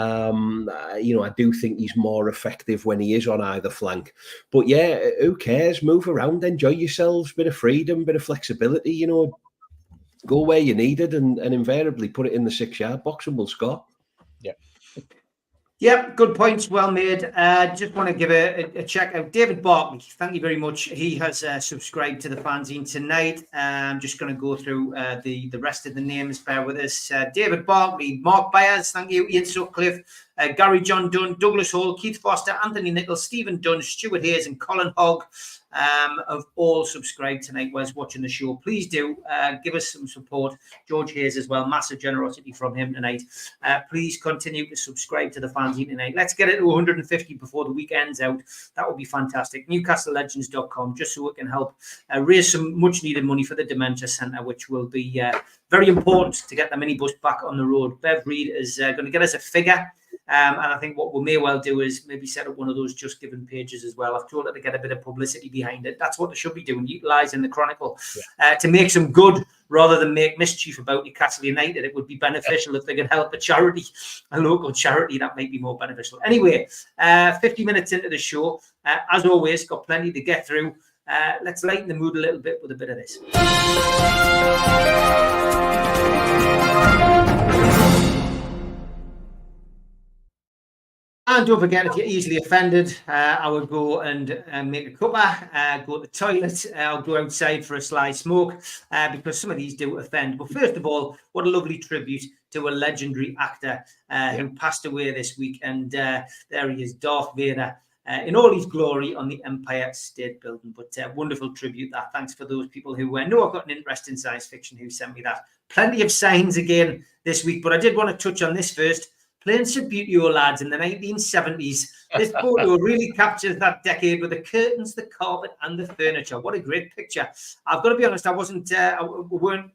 know, I do think he's more effective when he is on either flank. But yeah, who cares? Move around, enjoy yourselves, bit of freedom, bit of flexibility, you know, go where you need it and invariably put it in the 6-yard box and we'll score. Yeah. Yep, good points, well made. Just want to give a check out. David Barkley, thank you very much. He has subscribed to the fanzine tonight. I'm just going to go through the rest of the names. Bear with us. David Barkley, Mark Byers, thank you. Ian Sutcliffe, Gary John Dunn, Douglas Hall, Keith Foster, Anthony Nichols, Stephen Dunn, Stuart Hayes, and Colin Hogg have all subscribed tonight whilst watching the show. Please do give us some support. George Hayes as well, massive generosity from him tonight. Please continue to subscribe to the fanzine tonight. Let's get it to 150 before the weekend's out. That would be fantastic. NewcastleLegends.com, just so we can help raise some much needed money for the Dementia Centre, which will be very important to get the minibus back on the road. Bev Reid is going to get us a figure. And I think what we may well do is maybe set up one of those Just Giving pages as well. I've told her to get a bit of publicity behind it. That's what they should be doing, utilising the Chronicle to make some good rather than make mischief about Newcastle United. It would be beneficial if they could help a charity, a local charity. That might be more beneficial. Anyway, 50 minutes into the show, as always, got plenty to get through. Let's lighten the mood a little bit with a bit of this. And don't forget, if you're easily offended, I would go and make a cuppa, go to the toilet, I'll go outside for a sly smoke, because some of these do offend. But first of all, what a lovely tribute to a legendary actor who passed away this week. And there he is, Darth Vader, in all his glory on the Empire State Building. But wonderful tribute that. Thanks for those people who know I've got an interest in science fiction who sent me that. Plenty of signs again this week, but I did want to touch on this first. Playing Subbuteo, lads, in the 1970s. This photo really captures that decade with the curtains, the carpet, and the furniture. What a great picture! I've got to be honest, I wasn't. We weren't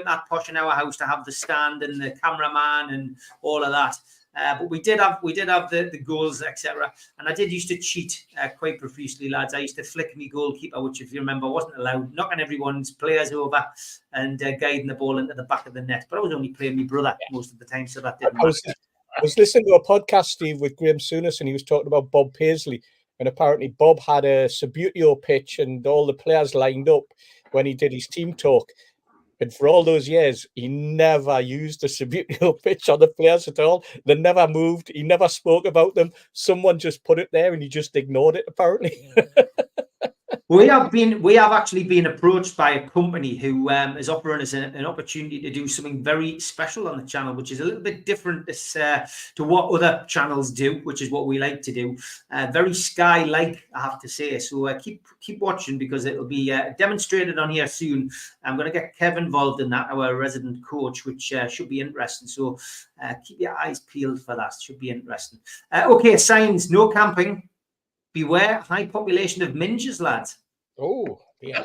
that posh in our house to have the stand and the cameraman and all of that. But we did have the goals, etc. And I did used to cheat quite profusely, lads. I used to flick me goalkeeper, which, if you remember, wasn't allowed, knocking everyone's players over and guiding the ball into the back of the net. But I was only playing my brother most of the time, so that didn't matter. I was listening to a podcast, Steve, with Graham Souness, and he was talking about Bob Paisley. And apparently Bob had a Subbuteo pitch and all the players lined up when he did his team talk. And for all those years, he never used the Subbuteo pitch on the players at all. They never moved. He never spoke about them. Someone just put it there and he just ignored it, apparently. We have actually been approached by a company who is offering us an opportunity to do something very special on the channel, which is a little bit different to what other channels do, which is what we like to do. Very Sky-like, I have to say. So keep watching, because it'll be demonstrated on here soon. I'm going to get Kev involved in that, our resident coach, which should be interesting. So keep your eyes peeled for that. Should be interesting. Okay, signs: no camping. Beware high population of minges, lads. Oh, yeah.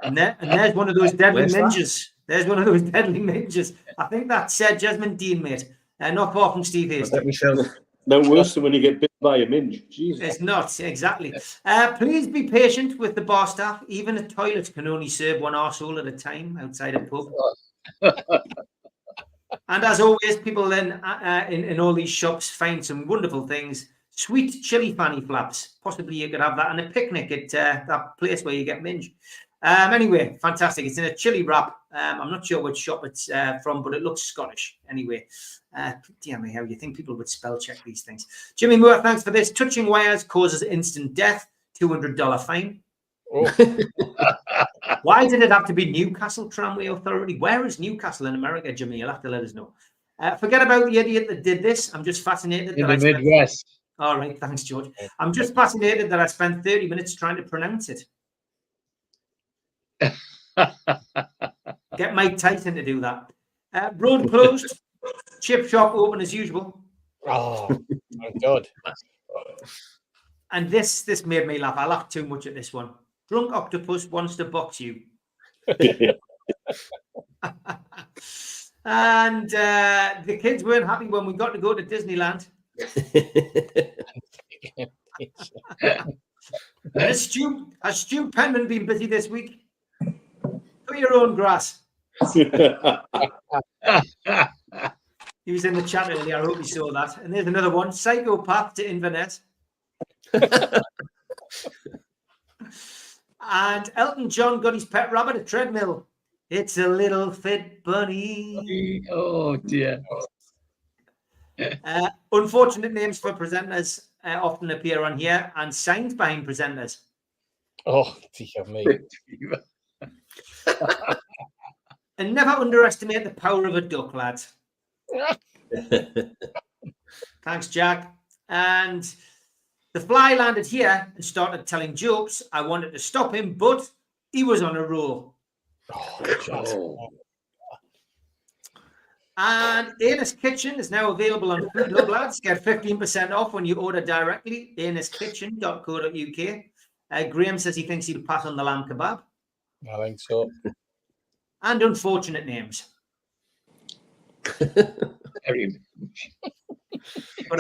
and there's one of those deadly minges. There's one of those deadly minges. I think that's Jasmine Dean, mate. Not far from Steve Hastings. No worse than when you get bit by a minge. Jesus. It's not, exactly. Please be patient with the bar staff. Even a toilet can only serve one arsehole at a time outside a pub. And as always, people then in all these shops find some wonderful things. Sweet chili fanny flaps. Possibly you could have that on a picnic at that place where you get minge. Anyway, fantastic. It's in a chili wrap. I'm not sure which shop it's from, but it looks Scottish. Anyway, dear me, how you think people would spell check these things? Jimmy Moore, thanks for this. Touching wires causes instant death. $200 fine. Oh. Why did it have to be Newcastle Tramway Authority? Where is Newcastle in America, Jimmy? You'll have to let us know. Forget about the idiot that did this. I'm just fascinated. In the Midwest. All right, thanks, George. I'm just fascinated that I spent 30 minutes trying to pronounce it. Get Mike Tyson to do that. Road closed. Chip shop open as usual. Oh, my God. And this made me laugh. I laughed too much at this one. Drunk octopus wants to box you. And the kids weren't happy when we got to go to Disneyland. Has Stu Penman been busy this week? Cut your own grass. He was in the chat earlier. I hope you saw that. And there's another one. Psychopath to Inverness. And Elton John got his pet rabbit a treadmill. It's a little fit bunny. Oh dear. Unfortunate names for presenters often appear on here, and signs behind presenters. Oh, dear me. And never underestimate the power of a duck, lads. Thanks, Jack. And the fly landed here and started telling jokes. I wanted to stop him, but he was on a roll. Oh. And Anus Kitchen is now available on Food Hub, lads. Get 15% off when you order directly. anuskitchen.co.uk. Graham says he thinks he'll pass on the lamb kebab. I think so. And unfortunate names. I've got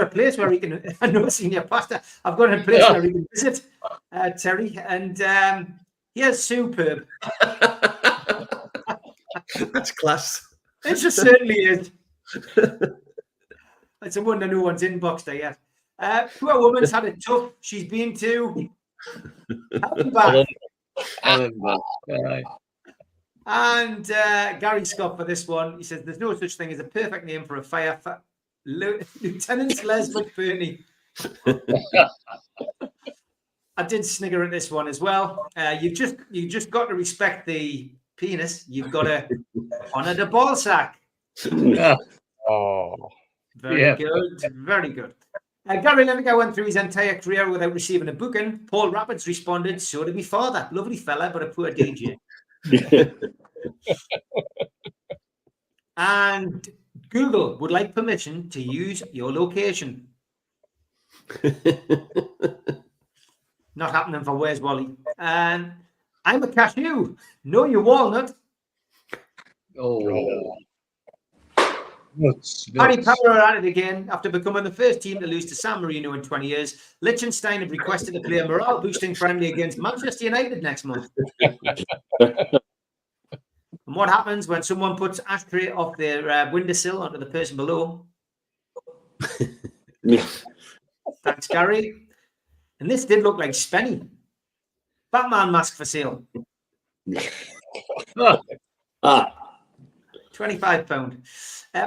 a place where he can. I know senior pastor. I've got a place where he can visit Terry, and here's superb. That's class. It just certainly is. It's a wonder no one's inboxed her yet. Poor woman's had it tough. She's been to. And Gary Scott for this one. He says, there's no such thing as a perfect name for a fire. Lieutenant Les McBurney. I did snigger at this one as well. You just got to respect the penis. You've got to honour the ball sack. Oh, very good. Very good. Gary Lineker went through his entire career without receiving a booking. Paul Rapids responded, so did my father. Lovely fella, but a poor DJ. And Google would like permission to use your location. Not happening for Where's Wally. And I'm a cashew. No, you walnut. Oh. Harry Power are at it again. After becoming the first team to lose to San Marino in 20 years, Liechtenstein have requested to play a morale-boosting friendly against Manchester United next month. And what happens when someone puts ashtray off their windowsill onto the person below? Thanks, Gary. And this did look like Spenny. Batman mask for sale. £25.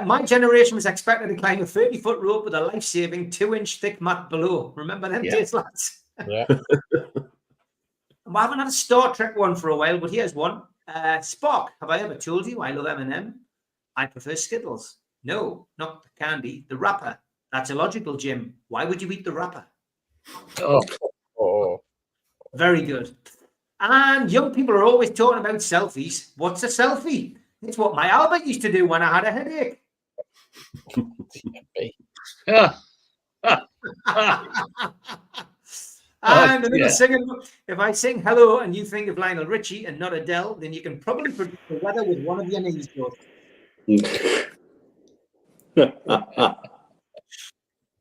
My generation was expected to climb a 30-foot rope with a life-saving 2-inch thick mat below. Remember them days, lads? Yeah. I haven't had a Star Trek one for a while, but here's one. Spock, have I ever told you I love M&M? I prefer Skittles. No, not the candy, the wrapper. That's illogical, Jim. Why would you eat the wrapper? Oh. Very good. And young people are always talking about selfies. What's a selfie? It's what my Albert used to do when I had a headache. And another singing, if I sing hello and you think of Lionel Richie and not Adele, then you can probably predict the weather with one of your knees closed.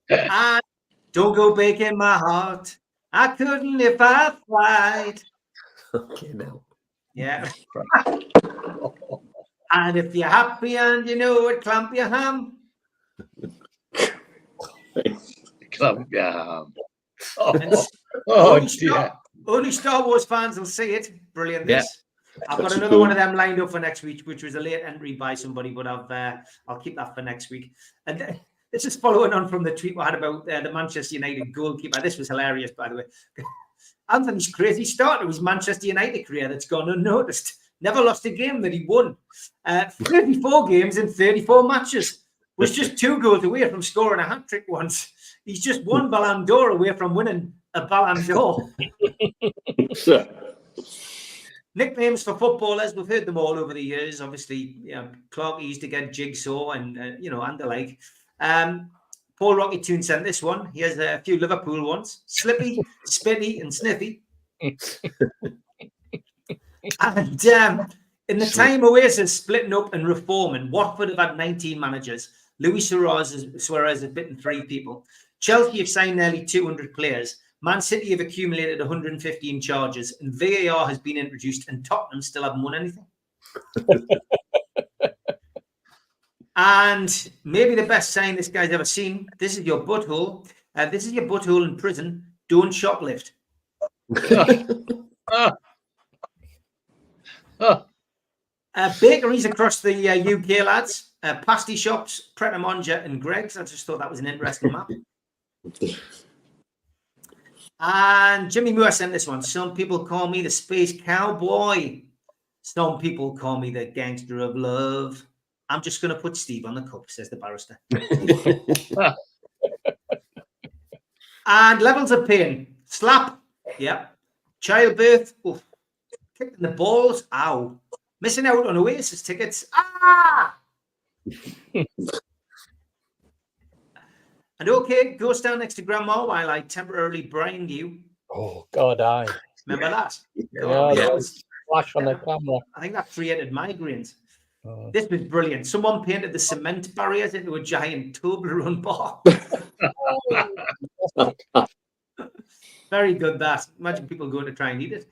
And don't go breaking my heart. I couldn't if I tried. Okay, now. Yeah. And if you're happy and you know it, clamp your ham. Clamp your ham. Only Star Wars fans will see it. Brilliant. Yeah. I've got another one of them lined up for next week, which was a late entry by somebody, but I'll keep that for next week. And this is following on from the tweet we had about the Manchester United goalkeeper. This was hilarious, by the way. Anthony's crazy start to his Manchester United career that's gone unnoticed. Never lost a game that he won. 34 games in 34 matches. Was just 2 goals away from scoring a hat-trick once. He's just 1 Ballon d'Or away from winning a Ballon d'Or. Nicknames for footballers, we've heard them all over the years. Obviously, Clark used to get Jigsaw and and the like. Paul Rocky Toon sent this one. He has a few Liverpool ones. Slippy, Spitty and Sniffy. And in the time Oasis splitting up and reforming, Watford have had 19 managers. Luis Suarez has bitten 3 people. Chelsea have signed nearly 200 players. Man City have accumulated 115 charges. And VAR has been introduced and Tottenham still haven't won anything. And maybe the best sign this guy's ever seen. This is your butthole. This is your butthole in prison. Don't shoplift. Bakeries across the UK, lads. Pasty shops, Pret a Manger and Greg's. I just thought that was an interesting map. And Jimmy Moore sent this one. Some people call me the space cowboy. Some people call me the gangster of love. I'm just going to put Steve on the cup, says the barrister. And levels of pain. Slap. Yeah. Childbirth. Oof. Kicking the balls. Ow. Missing out on Oasis tickets. Ah! And okay, go stand next to Grandma while I temporarily blind you. Oh, God, I. Remember that? Yeah, that was flash on the camera. I think that created migraines. This was brilliant. Someone painted the cement barriers into a giant Toblerone bar. Very good, that. Imagine people going to try and eat it.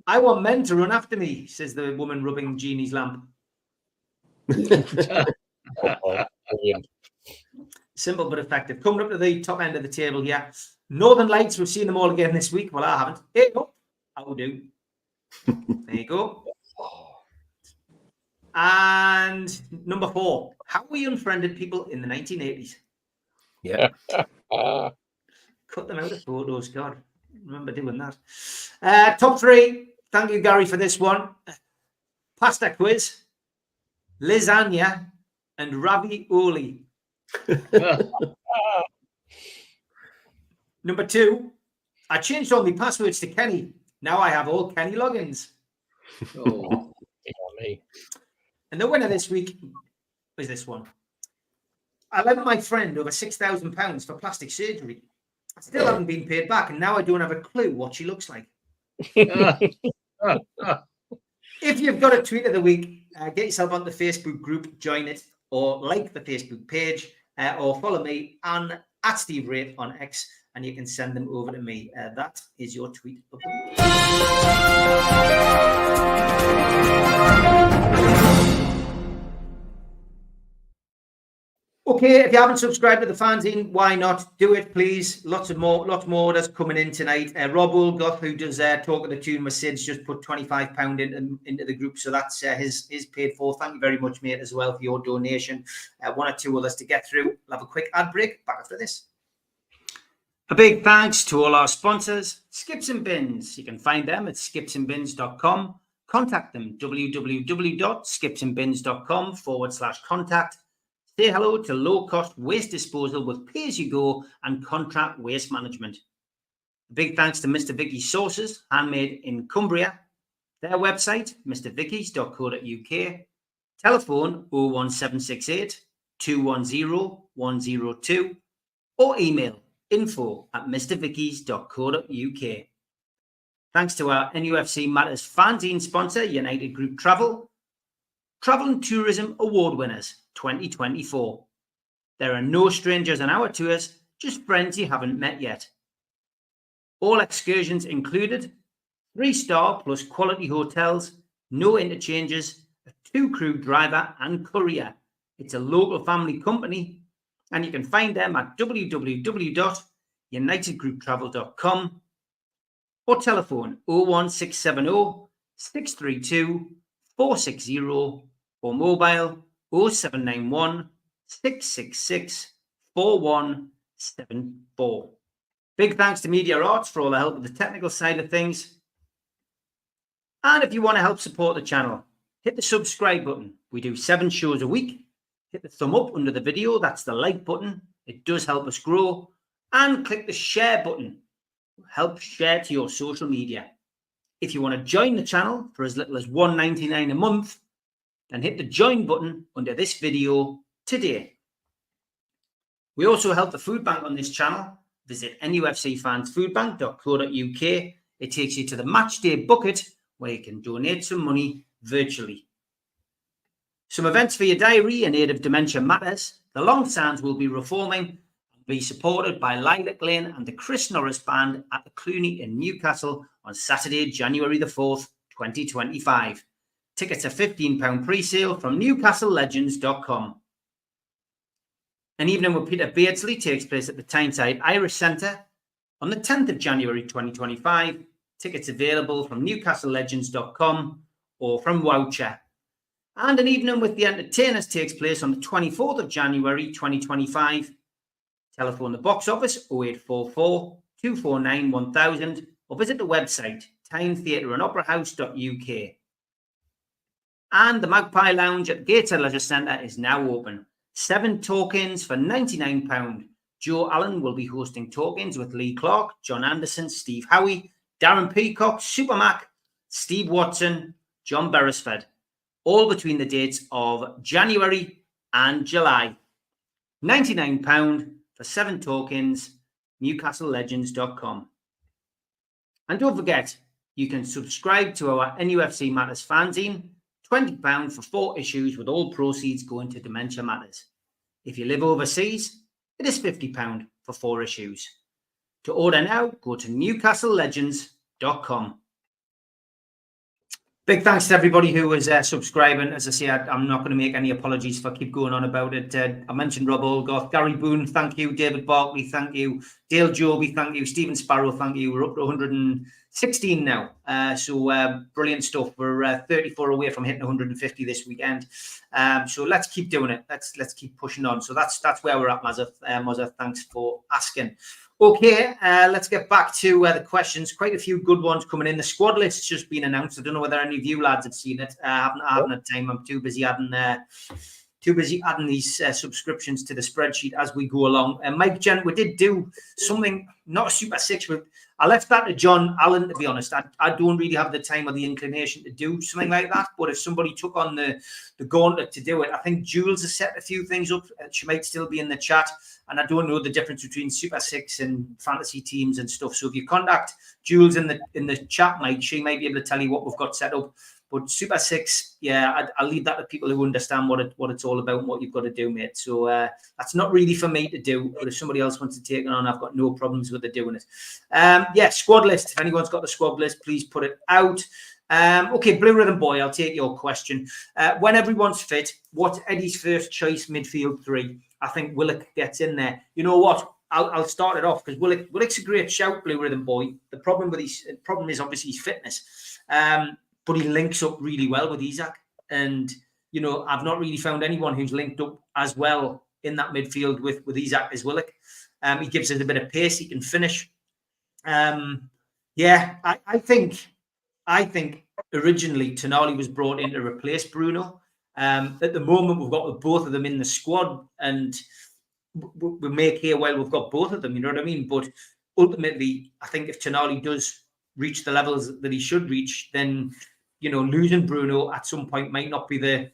I want men to run after me, says the woman rubbing Jeannie's lamp. Simple but effective. Coming up to the top end of the table here. Northern Lights, we've seen them all again this week. Well, I haven't. Hey, oh, how do? There you go. And number 4, how we unfriended people in the 1980s. Yeah. Cut them out of photos, God. Remember doing that. Top 3. Thank you, Gary, for this one. Pasta quiz, lasagna, and ravioli. Number 2, I changed all my passwords to Kenny. Now I have all Kenny logins. Oh, me. And the winner this week is this one. I lent my friend over £6,000 for plastic surgery. I still haven't been paid back, and now I don't have a clue what she looks like. If you've got a tweet of the week, get yourself on the Facebook group, join it, or like the Facebook page, or follow me at Steve Wraith on X, and you can send them over to me. That is your tweet of the week. Okay, if you haven't subscribed to the fanzine, why not? Do it, please. Lots more orders coming in tonight. Rob Olgoth, who does Talk of the Tune with Sid's, just put £25 into the group, so that's his paid for. Thank you very much, mate, as well for your donation. 1 or 2 others to get through. We'll have a quick ad break. Back after this. A big thanks to all our sponsors, Skips and Bins. You can find them at skipsandbins.com. Contact them, www.skipsandbins.com/contact. Say hello to low-cost waste disposal with pay-as-you-go and contract waste management. A big thanks to Mr. Vicky's Sauces, handmade in Cumbria. Their website, mrvickies.co.uk. Telephone 01768 210 102 or email info@mrvickies.co.uk. Thanks to our NUFC Matters fanzine sponsor, United Group Travel. Travel and Tourism Award winners 2024. There are no strangers on our tours, just friends you haven't met yet. All excursions included, 3-star plus quality hotels, no interchanges, a 2-crew driver and courier. It's a local family company, and you can find them at www.unitedgrouptravel.com or telephone 01670 632 460 or mobile 0791 666 4174. Big thanks to Media Arts for all the help with the technical side of things. And if you want to help support the channel, hit the subscribe button. We do 7 shows a week. Hit the thumb up under the video. That's the like button. It does help us grow. And click the share button. Help share to your social media. If you want to join the channel for as little as $1.99 a month, then hit the join button under this video today. We also help the food bank on this channel. Visit nufcfansfoodbank.co.uk. It takes you to the matchday bucket where you can donate some money virtually. Some events for your diary in aid of Dementia Matters. The Long Sands will be reforming and be supported by Lilac Lane and the Chris Norris Band at the Cluny in Newcastle on Saturday, January the 4th, 2025. Tickets are £15 pre-sale from newcastlelegends.com. An evening with Peter Beardsley takes place at the Tyneside Irish Centre on the 10th of January 2025. Tickets available from newcastlelegends.com or from Woucher. And an evening with the Entertainers takes place on the 24th of January 2025. Telephone the box office 0844 249 1000 or visit the website tynetheatreandoperahouse.uk. And the Magpie Lounge at Gateshead Leisure Centre is now open. 7 talk-ins for £99. Joe Allen will be hosting talk-ins with Lee Clark, John Anderson, Steve Howie, Darren Peacock, Supermac, Steve Watson, John Beresford, all between the dates of January and July. £99 for 7 talk-ins, newcastlelegends.com. And don't forget, you can subscribe to our NUFC Matters fanzine, £20 for 4 issues with all proceeds going to Dementia Matters. If you live overseas, it is £50 for 4 issues. To order now, go to newcastlelegends.com. Big thanks to everybody who was subscribing. As I say, I'm not going to make any apologies for keep going on about it. I mentioned Rob Olgoth, Gary Boone, thank you. David Barkley, thank you. Dale Joby, thank you. Stephen Sparrow, thank you. We're up to 16 now. So brilliant stuff. We're 34 away from hitting 150 this weekend. So let's keep doing it. Let's keep pushing on. So that's where we're at, Mazza. Thanks for asking. Okay, let's get back to the questions. Quite a few good ones coming in. The squad list's just been announced. I don't know whether any of you lads have seen it. I haven't had time. I'm too busy adding these subscriptions to the spreadsheet as we go along. And Mike Gent, we did do something, not a Super 6, but I left that to John Allen, to be honest. I don't really have the time or the inclination to do something like that. But if somebody took on the gauntlet to do it, I think Jules has set a few things up. She might still be in the chat. And I don't know the difference between Super 6 and fantasy teams and stuff. So if you contact Jules in the chat, Mike, she might be able to tell you what we've got set up. But Super 6, yeah, I'll leave that to people who understand what it's all about and what you've got to do, mate. So that's not really for me to do. But if somebody else wants to take it on, I've got no problems with it doing it. Yeah, squad list. If anyone's got the squad list, please put it out. Okay, Blue Rhythm Boy, I'll take your question. When everyone's fit, what's Eddie's first choice midfield 3? I think Willock gets in there. You know what? I'll start it off because Willock's a great shout, Blue Rhythm Boy. The problem is obviously his fitness. But he links up really well with Isak. And, you know, I've not really found anyone who's linked up as well in that midfield with Isak as Willock. He gives us a bit of pace. He can finish. Yeah, I think originally Tonali was brought in to replace Bruno. At the moment, we've got both of them in the squad and we make hay while we've got both of them, you know what I mean? But ultimately, I think if Tonali does reach the levels that he should reach, then, you know, losing Bruno at some point might not be the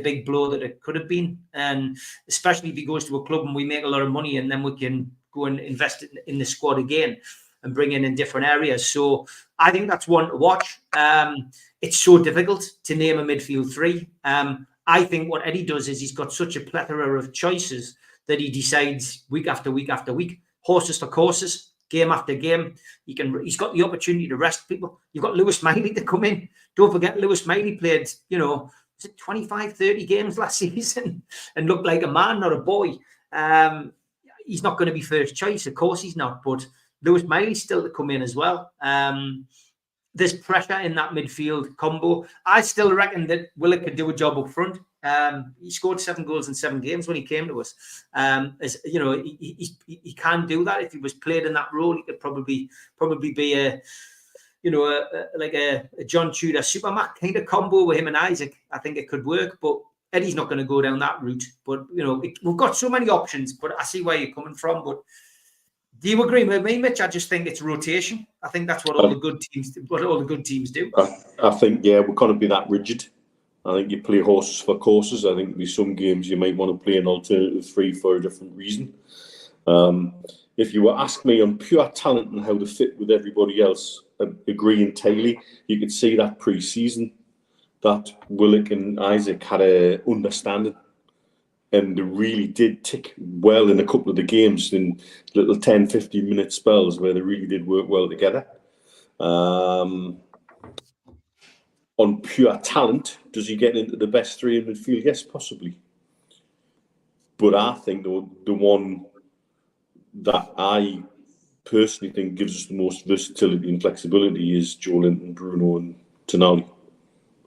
big blow that it could have been. And especially if he goes to a club and we make a lot of money and then we can go and invest in the squad again and bring in different areas. So I think that's one to watch. It's so difficult to name a midfield 3. I think what Eddie does is he's got such a plethora of choices that he decides week after week after week, horses for courses, game after game. He's got the opportunity to rest people. You've got Lewis Miley to come in. Don't forget, Lewis Miley played, you know, was it 25, 30 games last season and looked like a man, not a boy. He's not going to be first choice. Of course he's not, but Lewis Miley's still to come in as well. There's pressure in that midfield combo. I still reckon that Willock could do a job up front. He scored 7 goals in 7 games when he came to us. As you know, he can do that. If he was played in that role, he could probably be a John Tudor Supermac kind of combo with him and Isaac. I think it could work, but Eddie's not going to go down that route. But you know, we've got so many options. But I see where you're coming from. But do you agree with me, Mitch? I just think it's rotation. I think that's what all the good teams do. I think, yeah, we're going to be that rigid. I think you play horses for courses. I think there'll be some games you might want to play an alternative 3 for a different reason. If you were asking me on pure talent and how to fit with everybody else, I agree entirely. You could see that pre-season that Willock and Isaac had a understanding. And they really did tick well in a couple of the games in little 10, 15-minute spells where they really did work well together. On pure talent, does he get into the best 3 in midfield? Yes, possibly. But I think the one that I personally think gives us the most versatility and flexibility is Joe Linton, Bruno and Tonali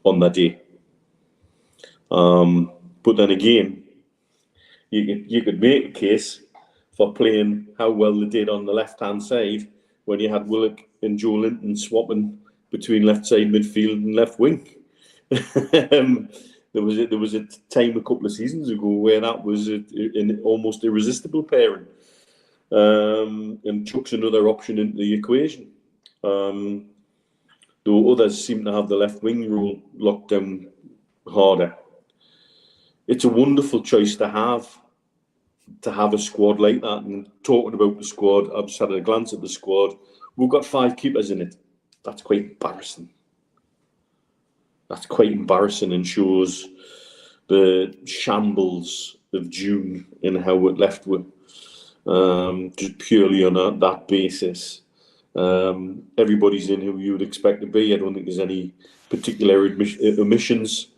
on that day. But then again, you could make a case for playing how well they did on the left-hand side when you had Willock and Joe Linton swapping between left side midfield and left wing. There was a time a couple of seasons ago where that was an almost irresistible pairing, and chucks another option into the equation. Though others seem to have the left wing role locked down harder. It's a wonderful choice to have a squad like that. And talking about the squad, I've just had a glance at the squad. We've got 5 keepers in it. That's quite embarrassing. And shows the shambles of June and how it left with. Just purely on that basis. Everybody's in who you would expect to be. I don't think there's any particular omissions.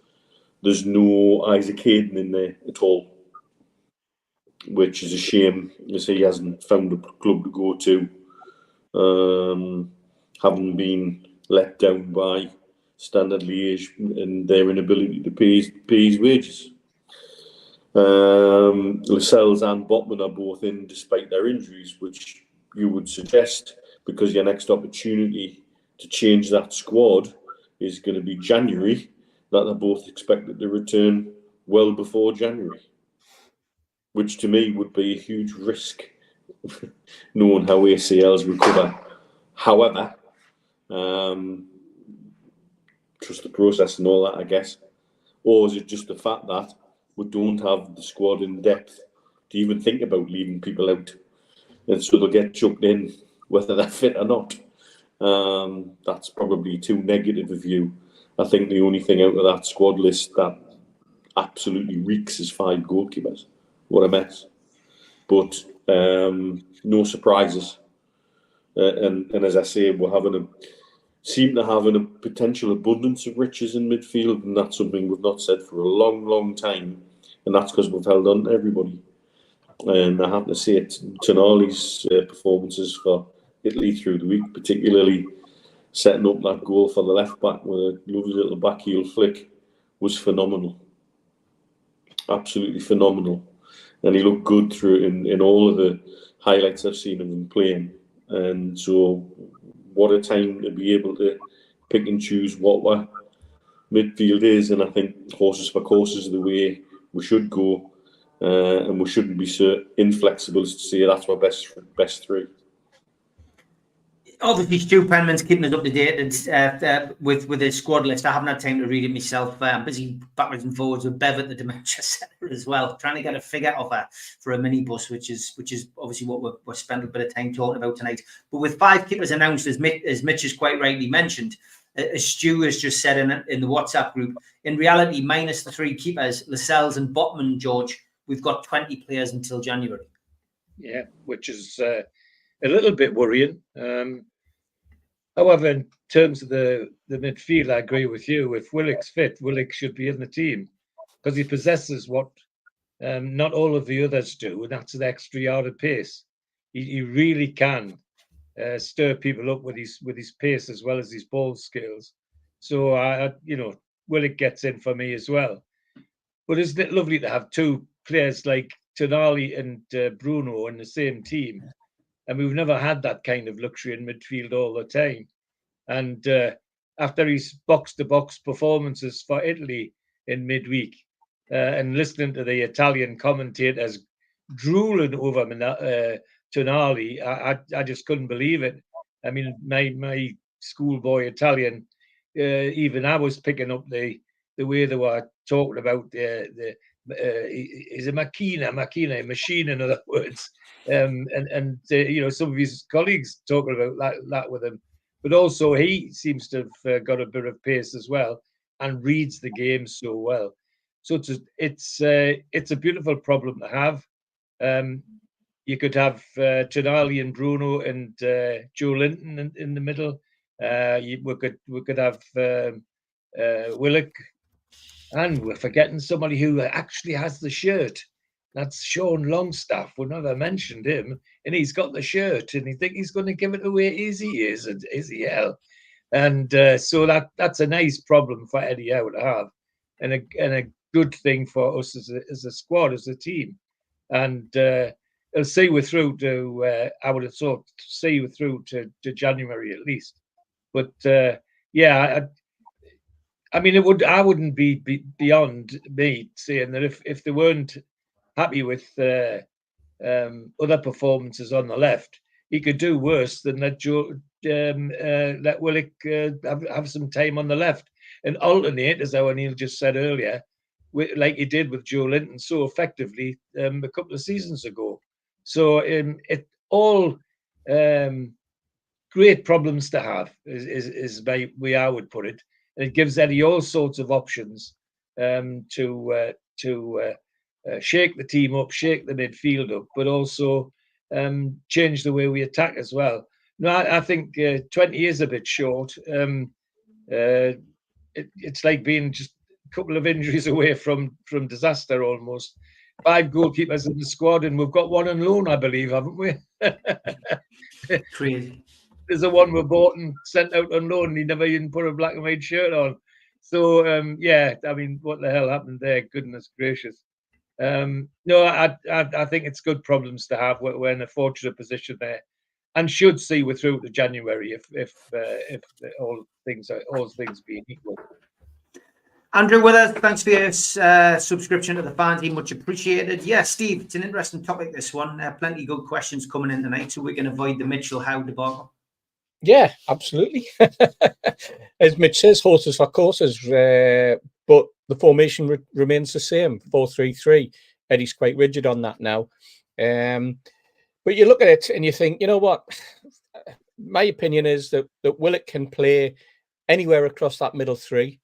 There's no Isaac Hayden in there at all, which is a shame. You say he hasn't found a club to go to. having been let down by Standard Liège and their inability to pay his wages. Lascelles and Botman are both in despite their injuries, which you would suggest, because your next opportunity to change that squad is going to be January, that they're both expected to return well before January, which to me would be a huge risk, knowing how ACLs recover. However, trust the process and all that, I guess. Or is it just the fact that we don't have the squad in depth to even think about leaving people out? And so they'll get chucked in whether they're fit or not. That's probably too negative a view. I think the only thing out of that squad list that absolutely reeks is 5 goalkeepers. What a mess. But no surprises. And as I say, we're seem to have a potential abundance of riches in midfield, and that's something we've not said for a long, long time. And that's because we've held on to everybody. And I have to say, Tonali's performances for Italy through the week, particularly setting up that goal for the left back with a lovely little backheel flick, was phenomenal. Absolutely phenomenal. And he looked good through in all of the highlights I've seen of him playing. And so, what a time to be able to pick and choose what our midfield is. And I think horses for courses is the way we should go. And we shouldn't be so inflexible as to say that's our best 3. Obviously, Stu Penman's keeping us up to date with his squad list. I haven't had time to read it myself. I'm busy backwards and forwards with Bev at the Dementia Centre as well, trying to get a figure offer for a minibus, which is obviously what we're spending a bit of time talking about tonight. But with 5 keepers announced, as Mitch has quite rightly mentioned, as Stu has just said in the WhatsApp group, in reality, minus the 3 keepers, Lascelles and Botman, George, we've got 20 players until January. Yeah, which is a little bit worrying. However, in terms of the midfield, I agree with you. If Willock's fit, Willock should be in the team because he possesses what not all of the others do, and that's an extra yard of pace. He really can stir people up with his pace as well as his ball skills. So Willock gets in for me as well. But isn't it lovely to have 2 players like Tonali and Bruno in the same team? And we've never had that kind of luxury in midfield all the time. And after his box-to-box performances for Italy in midweek, and listening to the Italian commentators drooling over Tonali, I just couldn't believe it. I mean, my schoolboy Italian, even I was picking up the way they were talking about is a machine, in other words. Some of his colleagues talking about that with him, but also he seems to have got a bit of pace as well and reads the game so well. So it's a beautiful problem to have. You could have Tonali and Bruno and Joe Linton in the middle. We could have Willock, and we're forgetting somebody who actually has the shirt. That's Sean Longstaff. We never mentioned him, and he's got the shirt, and you think he's going to give it away as he is, and is he hell? And so that's a nice problem for Eddie Howe to have, and a good thing for us as a squad, as a team. And it'll see we're through to. I would have thought see we're through to January at least. But I mean, I wouldn't be beyond me saying that if they weren't happy with other performances on the left, he could do worse than let Willock have some time on the left and alternate, as O'Neill just said earlier, like he did with Joe Linton so effectively a couple of seasons ago. So it all great problems to have is the way I would put it. And it gives Eddie all sorts of options to shake the team up, shake the midfield up, but also change the way we attack as well. No, I think 20 is a bit short. It's like being just a couple of injuries away from disaster almost. 5 goalkeepers in the squad, and we've got 1 on loan, I believe, haven't we? Crazy. there's a one we bought and sent out on loan. And he never even put a black and white shirt on. So yeah, I mean, what the hell happened there? Goodness gracious. No, I think it's good problems to have. We're in a fortunate position there, and should see we're through to January if all things being equal. Andrew with us, thanks for your subscription to the fan team, much appreciated. Yeah, Steve, it's an interesting topic, this one. Plenty of good questions coming in tonight, so we can avoid the Mitchell Howe debacle. Yeah, absolutely. As Mitch says, horses for courses, but the formation remains the same, 4-3-3. Eddie's quite rigid on that now. But you look at it and you think, you know what? My opinion is that Willock can play anywhere across that middle three,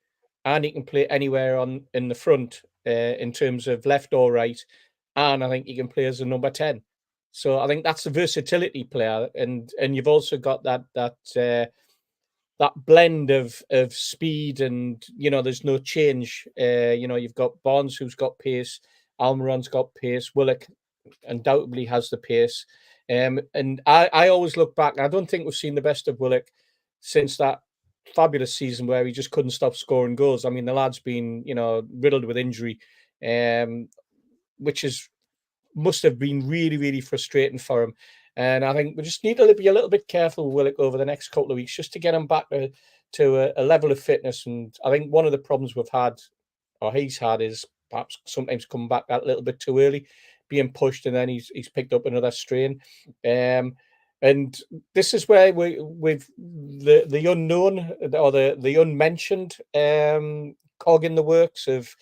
and he can play anywhere in the front in terms of left or right, and I think he can play as a number 10. So I think that's a versatility player, and you've also got that blend of speed, and there's no change. You've got Barnes, who's got pace, Almiron's got pace, Willock undoubtedly has the pace, and I always look back. I don't think we've seen the best of Willock since that fabulous season where he just couldn't stop scoring goals. I mean, the lad's been riddled with injury, which must have been really, really frustrating for him. And I think we just need to be a little bit careful with Willock over the next couple of weeks, just to get him back to a level of fitness. And I think one of the problems we've had, or he's had, is perhaps sometimes coming back a little bit too early, being pushed, and then he's picked up another strain. And this is where with the unknown, or the unmentioned cog in the works of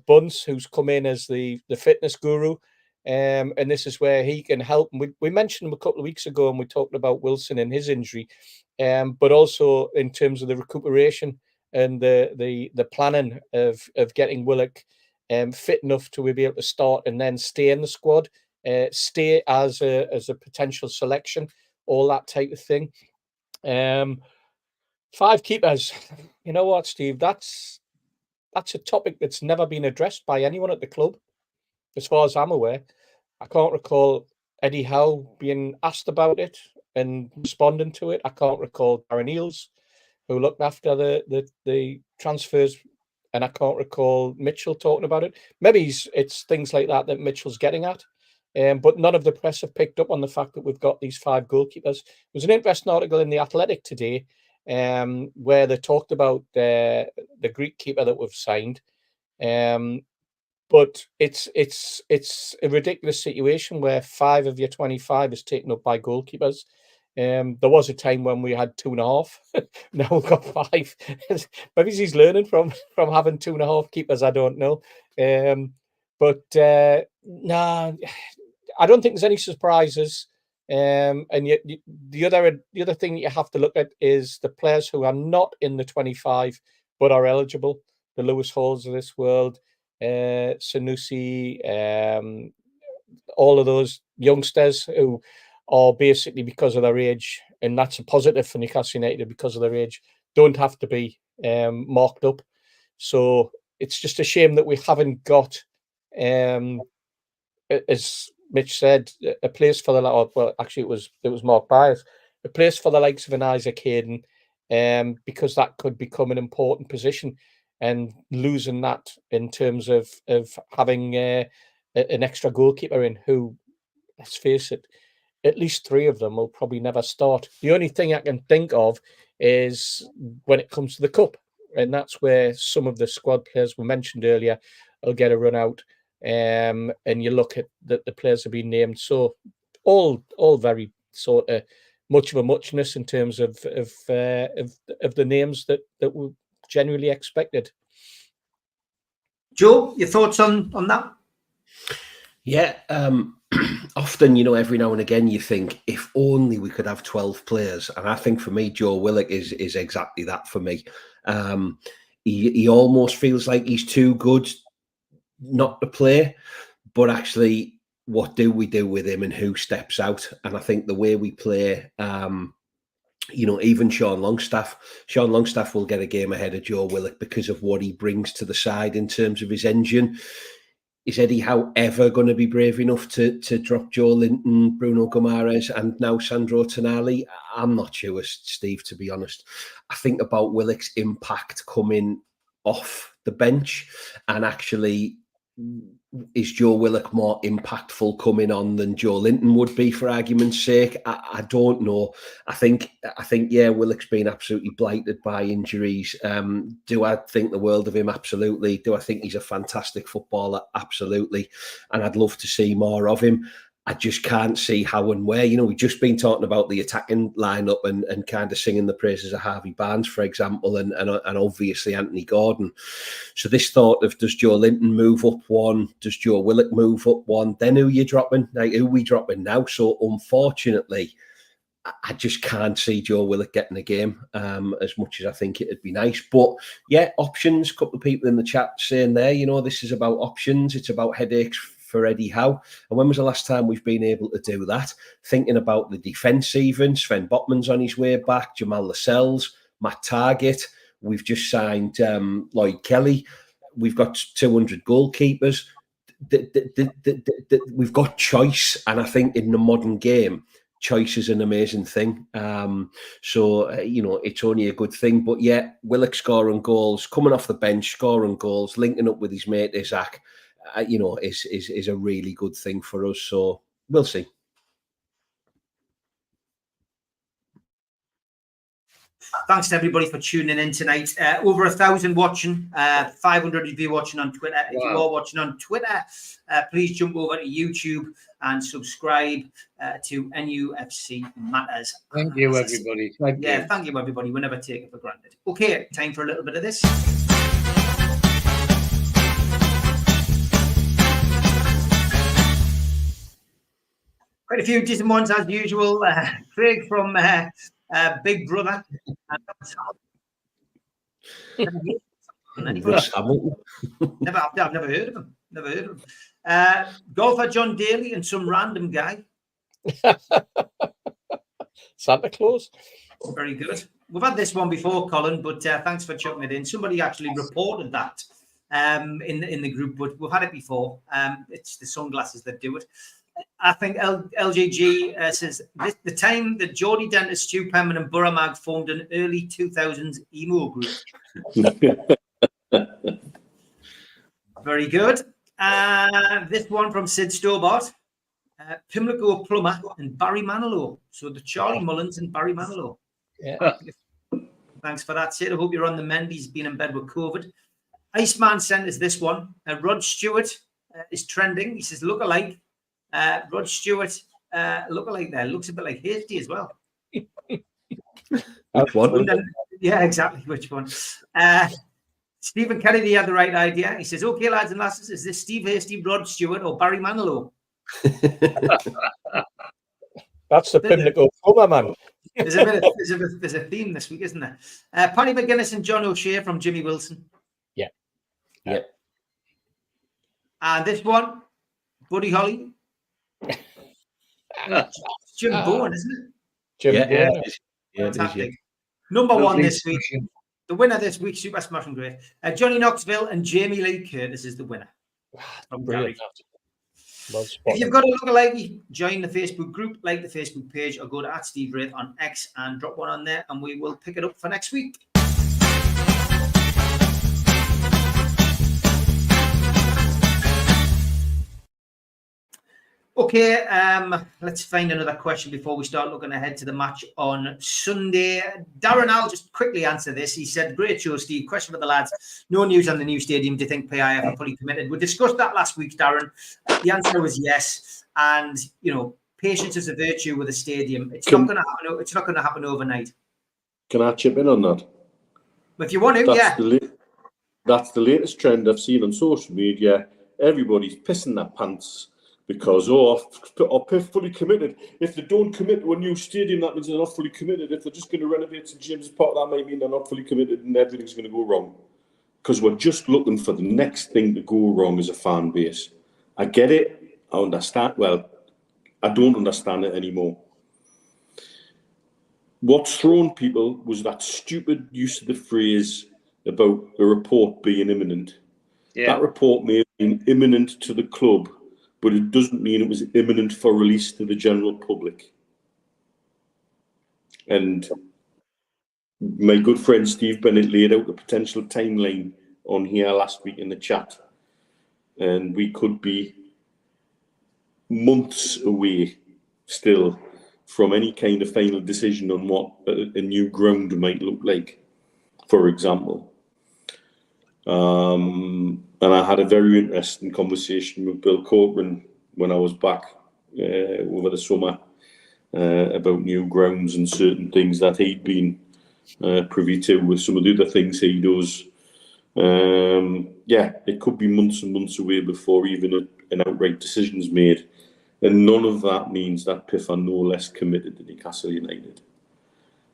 Bunce, who's come in as the fitness guru. And this is where he can help. We mentioned him a couple of weeks ago, and we talked about Wilson and his injury, but also in terms of the recuperation and the planning of getting Willock fit enough to be able to start and then stay in the squad, stay as a potential selection, all that type of thing. 5 keepers. You know what, Steve? That's a topic that's never been addressed by anyone at the club, as far as I'm aware. I can't recall Eddie Howe being asked about it and responding to it. I can't recall Darren Eales, who looked after the transfers, and I can't recall Mitchell talking about it. Maybe it's things like that Mitchell's getting at. But none of the press have picked up on the fact that we've got these 5 goalkeepers. There was an interesting article in The Athletic today where they talked about the Greek keeper that we've signed. But it's a ridiculous situation where 5 of your 25 is taken up by goalkeepers. There was a time when we had 2.5. Now we've got 5. Maybe he's learning from having 2.5 keepers. I don't know. But nah, I don't think there's any surprises. And yet the other thing you have to look at is the players who are not in the 25 but are eligible. The Lewis Halls of this world, Sanusi, all of those youngsters who are basically, because of their age, and that's a positive for Newcastle United because of their age, don't have to be marked up. So it's just a shame that we haven't got, as Mitch said, a place for the, well, actually it was Mark Byers, a place for the likes of an Isaac Hayden, because that could become an important position, and losing that in terms of having an extra goalkeeper in who, let's face it, at least 3 of them will probably never start. The only thing I can think of is when it comes to the cup, and that's where some of the squad players we mentioned earlier will get a run out. And you look at the players have been named, so all very sort of much of a muchness in terms of the names that were genuinely expected. Joe, your thoughts on that? Yeah, often, every now and again you think, if only we could have 12 players. And I think for me, Joe Willock is exactly that for me. He almost feels like he's too good not to play, but actually, what do we do with him and who steps out? And I think the way we play, even Sean Longstaff will get a game ahead of Joe Willock because of what he brings to the side in terms of his engine. is Eddie Howe ever going to be brave enough to drop Joe Linton, Bruno Guimaraes, and now Sandro Tonali? I'm not sure, Steve, to be honest. I think about Willock's impact coming off the bench, and actually, is Joe Willock more impactful coming on than Joe Linton would be, for argument's sake? I don't know. I think, yeah, Willock's been absolutely blighted by injuries. Do I think the world of him? Absolutely. Do I think he's a fantastic footballer? Absolutely. And I'd love to see more of him. I just can't see how and where. You know, we've just been talking about the attacking lineup and kind of singing the praises of Harvey Barnes, for example, and obviously Anthony Gordon. So this thought of, does Joe Linton move up one? Does Joe Willock move up one? Then who are you dropping? Like, who are we dropping now? So unfortunately, I just can't see Joe Willock getting a game, as much as I think it'd be nice. But yeah, options. A couple of people in the chat saying there, you know, this is about options. It's about headaches for Eddie Howe. And when was the last time we've been able to do that? Thinking about the defence even, Sven Botman's on his way back, Jamal Lascelles, Matt Targett. We've just signed Lloyd Kelly. We've got 200 goalkeepers. We've got choice. And I think in the modern game, choice is an amazing thing. So, you know, it's only a good thing. But yeah, Willock scoring goals, coming off the bench, scoring goals, linking up with his mate Isaac, you know, is a really good thing for us. So we'll see. Thanks to everybody for tuning in tonight. Over 1,000 watching, 500 of you watching on Twitter. Wow. If you are watching on Twitter, please jump over to YouTube and subscribe to NUFC Matters. Thank you, everybody. Thank you, everybody. We never take it for granted. Okay, time for a little bit of this. Quite a few decent ones as usual. Craig from Big Brother. I've never heard of him. Never heard of him. Golfer John Daly and some random guy. Santa Claus. Very good. We've had this one before, Colin, but thanks for chucking it in. Somebody actually reported that in the group, but we've had it before. It's the sunglasses that do it. I think LJG says the time that Geordie Dentist, Stu Penman and Burramag formed an early 2000s emo group. Very good. This one from Sid Stobart. Pimlico Plummer and Barry Manilow. So the Charlie Mullins and Barry Manilow. Yeah. Thanks for that, Sid. I hope you're on the mend. He's been in bed with COVID. Iceman sent us this one. Rod Stewart is trending. He says, look alike. Rod Stewart, look alike there. Looks a bit like Hasty as well. Which one? Yeah, exactly. Which one? Stephen Kennedy had the right idea. He says, okay, lads and lasses, is this Steve Hasty, Rod Stewart, or Barry Manilow? That's the Pimlico Plumber, man. There's a theme this week, isn't there? Paddy McGuinness and John O'Shea from Jimmy Wilson. Yeah. And this one, Buddy Holly. Jim Bowen, isn't it? Jim Bowen. Fantastic. Number one this week. The winner this week, Super Smashing Great. Johnny Knoxville and Jamie Lee Curtis is the winner. Brilliant. If you've got a lookalike, join the Facebook group, like the Facebook page, or go to @SteveWraith on X and drop one on there, and we will pick it up for next week. Okay, let's find another question before we start looking ahead to the match on Sunday. Darren, I'll just quickly answer this. He said, great show, Steve. Question for the lads. No news on the new stadium. Do you think PIF are fully committed? We discussed that last week, Darren. The answer was yes. And, you know, patience is a virtue with a stadium. It's not going to happen. It's not going to happen overnight. Can I chip in on that? If you want to, That's the latest trend I've seen on social media. Everybody's pissing their pants. Because, are fully committed. If they don't commit to a new stadium, that means they're not fully committed. If they're just going to renovate St James's Park, that might mean they're not fully committed and everything's going to go wrong. Because we're just looking for the next thing to go wrong as a fan base. I get it. I understand. Well, I don't understand it anymore. What's thrown people was that stupid use of the phrase about a report being imminent. Yeah. That report may been imminent to the club, but it doesn't mean it was imminent for release to the general public. And my good friend Steve Bennett laid out the potential timeline on here last week in the chat, and we could be months away still from any kind of final decision on what a new ground might look like, for example. And I had a very interesting conversation with Bill Corcoran when I was back over the summer about new grounds and certain things that he'd been privy to with some of the other things he does. Yeah, it could be months and months away before even an outright decision's made. And none of that means that PIF are no less committed to Newcastle United.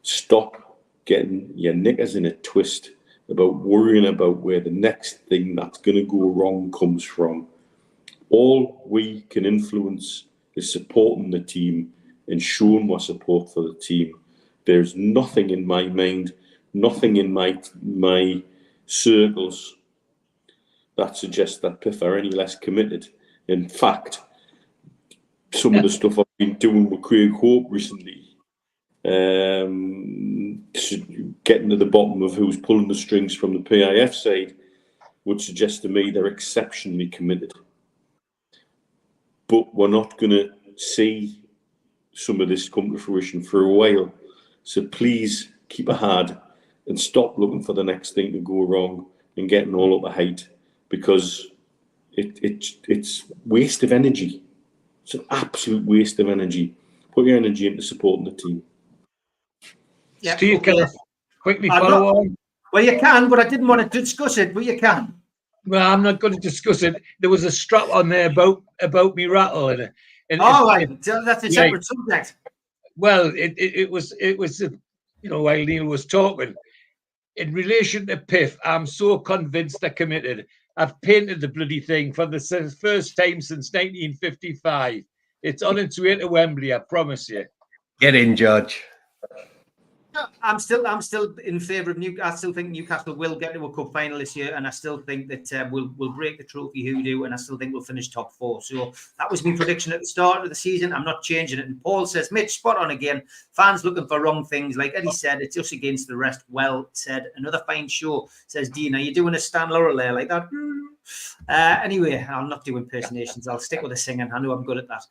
Stop getting your knickers in a twist about worrying about where the next thing that's going to go wrong comes from. All we can influence is supporting the team and showing my support for the team. There's nothing in my mind, nothing in my circles that suggests that PIF are any less committed. In fact, some of the stuff I've been doing with Craig Hope recently, getting to the bottom of who's pulling the strings from the PIF side, would suggest to me they're exceptionally committed. But we're not going to see some of this come to fruition for a while. So please keep a hard and stop looking for the next thing to go wrong and getting all up a height, because it's waste of energy. It's an absolute waste of energy. Put your energy into supporting the team. Yeah, Steve, can I quickly follow on? Well, you can, but I didn't want to discuss it, but you can. Well, I'm not going to discuss it. There was a strap on there about me rattle in it. Right, that's a separate subject. Well, it was while Neil was talking, in relation to PIF, I'm so convinced they're committed. I've painted the bloody thing for the first time since 1955. It's on its way to Wembley, I promise you. Get in, George. I'm still in favour of Newcastle. I still think Newcastle will get to a cup final this year, and I still think that we'll break the trophy hoodoo, and I still think we'll finish top 4. So that was my prediction at the start of the season. I'm not changing it. And Paul says, Mitch, spot on again. Fans looking for wrong things. Like Eddie said, it's just against the rest. Well said. Another fine show, says Dean. Are you doing a Stan Laurel there like that? Anyway, I'll not do impersonations. I'll stick with the singing. I know I'm good at that.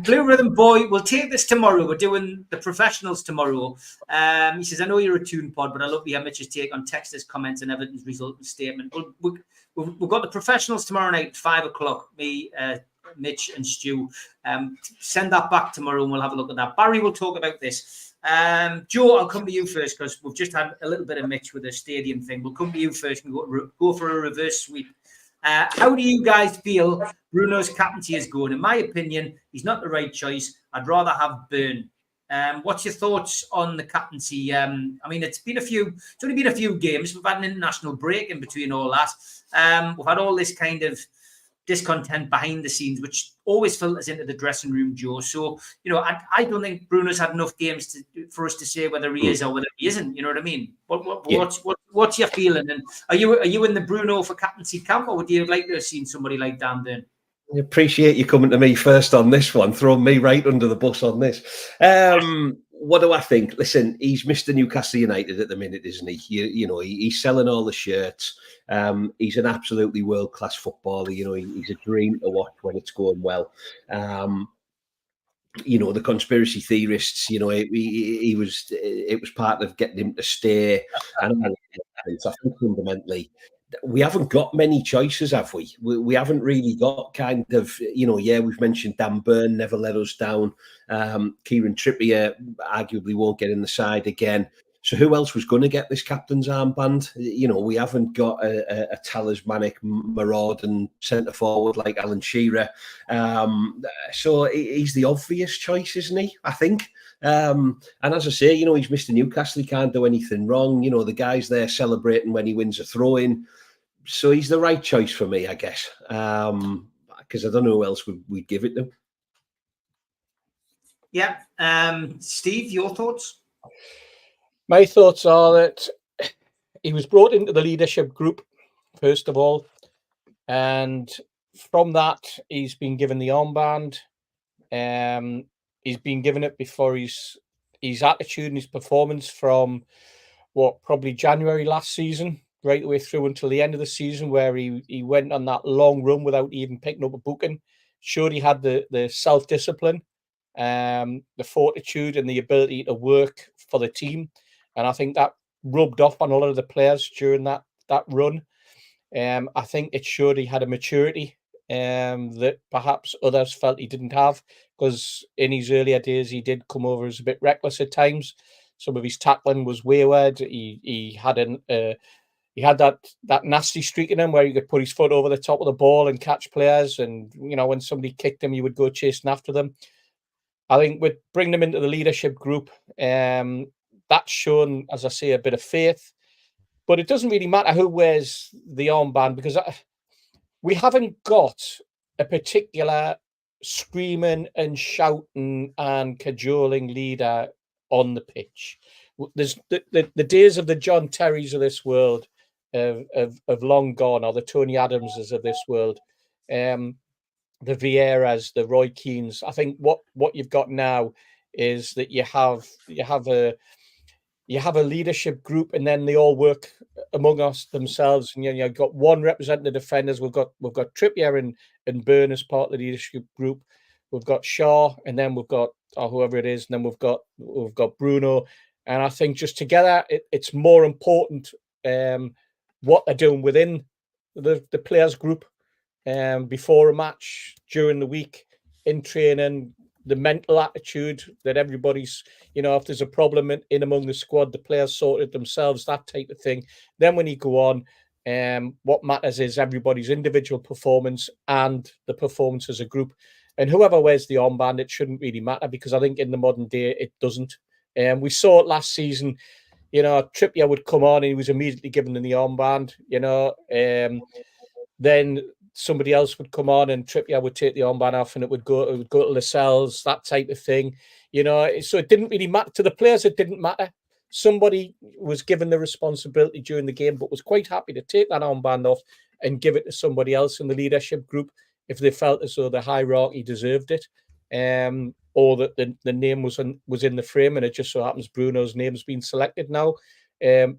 Blue Rhythm Boy, we'll take this tomorrow. We're doing the professionals tomorrow. He says, I know you're a tune pod, but I love to hear Mitch's take on Texter's comments and Everton's resultant statement. We've got the professionals tomorrow night at 5 o'clock. Me, Mitch and Stu. Send that back tomorrow and we'll have a look at that. Barry will talk about this. Joe, I'll come to you first because we've just had a little bit of Mitch with the stadium thing. We'll come to you first and go for a reverse sweep. How do you guys feel Bruno's captaincy is going? In my opinion, he's not the right choice. I'd rather have Byrne. What's your thoughts on the captaincy? I mean, it's only been a few games. We've had an international break in between all that. We've had all this kind of discontent behind the scenes, which always filters into the dressing room, Joe. So, I don't think Bruno's had enough games for us to say whether he is or whether he isn't. You know what I mean? What's your feeling? And are you in the Bruno for captaincy camp, or would you like to have seen somebody like Dan Byrne? I appreciate you coming to me first on this one, throwing me right under the bus on this. What do I think? Listen, he's Mr. Newcastle United at the minute, isn't he? He's selling all the shirts. He's an absolutely world-class footballer. He's a dream to watch when it's going well. The conspiracy theorists, it was part of getting him to stay. And I think fundamentally, we haven't got many choices, have we? We haven't really got kind of, we've mentioned Dan Byrne, never let us down. Kieran Trippier arguably won't get in the side again. So who else was going to get this captain's armband? We haven't got a talismanic marauding centre forward like Alan Shearer. So he's the obvious choice, isn't he? I think. And as I say, he's Mr. Newcastle. He can't do anything wrong. The guy's there celebrating when he wins a throw-in. So he's the right choice for me, I guess. Because I don't know who else we'd give it to. Yeah. Steve, your thoughts? My thoughts are that he was brought into the leadership group first of all. And from that, he's been given the armband. He's been given it before his attitude and his performance from probably January last season, right the way through until the end of the season, where he went on that long run without even picking up a booking. Showed he had the self-discipline, the fortitude, and the ability to work for the team. And I think that rubbed off on a lot of the players during that run. I think it showed he had a maturity that perhaps others felt he didn't have, because in his earlier days he did come over as a bit reckless at times. Some of his tackling was wayward. He had that nasty streak in him where he could put his foot over the top of the ball and catch players, and when somebody kicked him, he would go chasing after them. I think with bringing him into the leadership group, that's shown, as I say, a bit of faith. But it doesn't really matter who wears the armband, because we haven't got a particular screaming and shouting and cajoling leader on the pitch. There's the days of the John Terrys of this world have long gone, or the Tony Adamses of this world, the Vieiras, the Roy Keanes. I think what you've got now is that you have a leadership group, and then they all work among themselves. And you've got one representing the defenders. We've got Trippier and Byrne as part of the leadership group. We've got Shaw, and then we've got whoever it is, and then we've got Bruno. And I think just together, it's more important what they're doing within the players group before a match, during the week, in training. The mental attitude that everybody's, if there's a problem in among the squad, the players sort it themselves, that type of thing. Then when you go on, what matters is everybody's individual performance and the performance as a group. And whoever wears the armband, it shouldn't really matter, because I think in the modern day, it doesn't. We saw it last season. Trippier would come on and he was immediately given the armband, then somebody else would come on and Trippier would take the armband off, and it would go to Lascelles, that type of thing. So it didn't really matter to the players. It didn't matter. Somebody was given the responsibility during the game, but was quite happy to take that armband off and give it to somebody else in the leadership group if they felt as though the hierarchy deserved it, or that the name was in the frame. And it just so happens Bruno's name's been selected now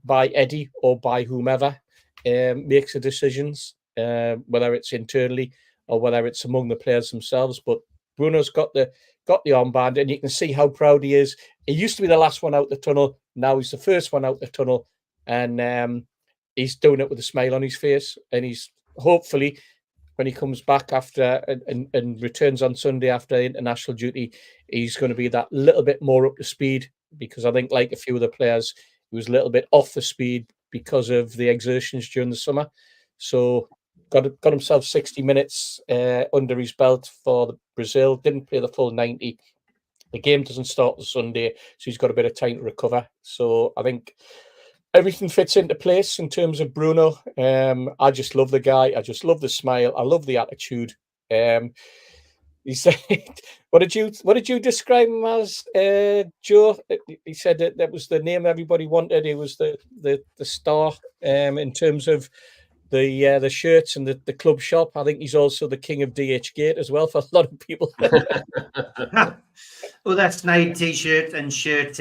by Eddie or by whomever makes the decisions. Whether it's internally or whether it's among the players themselves. But Bruno's got the armband, and you can see how proud he is. He used to be the last one out the tunnel. Now he's the first one out the tunnel, and he's doing it with a smile on his face. And he's hopefully, when he comes back after and returns on Sunday after international duty, he's going to be that little bit more up to speed, because I think, like a few of the players, he was a little bit off the speed because of the exertions during the summer. So got himself 60 minutes under his belt for Brazil. Didn't play the full 90. The game doesn't start on Sunday, so he's got a bit of time to recover. So I think everything fits into place in terms of Bruno. I just love the guy. I just love the smile. I love the attitude. He said, "What did you describe him as, Joe?" He said that was the name everybody wanted. He was the star in terms of the shirts and the club shop. I think he's also the king of DH Gate as well for a lot of people. Well, that's nice t-shirt and shirt.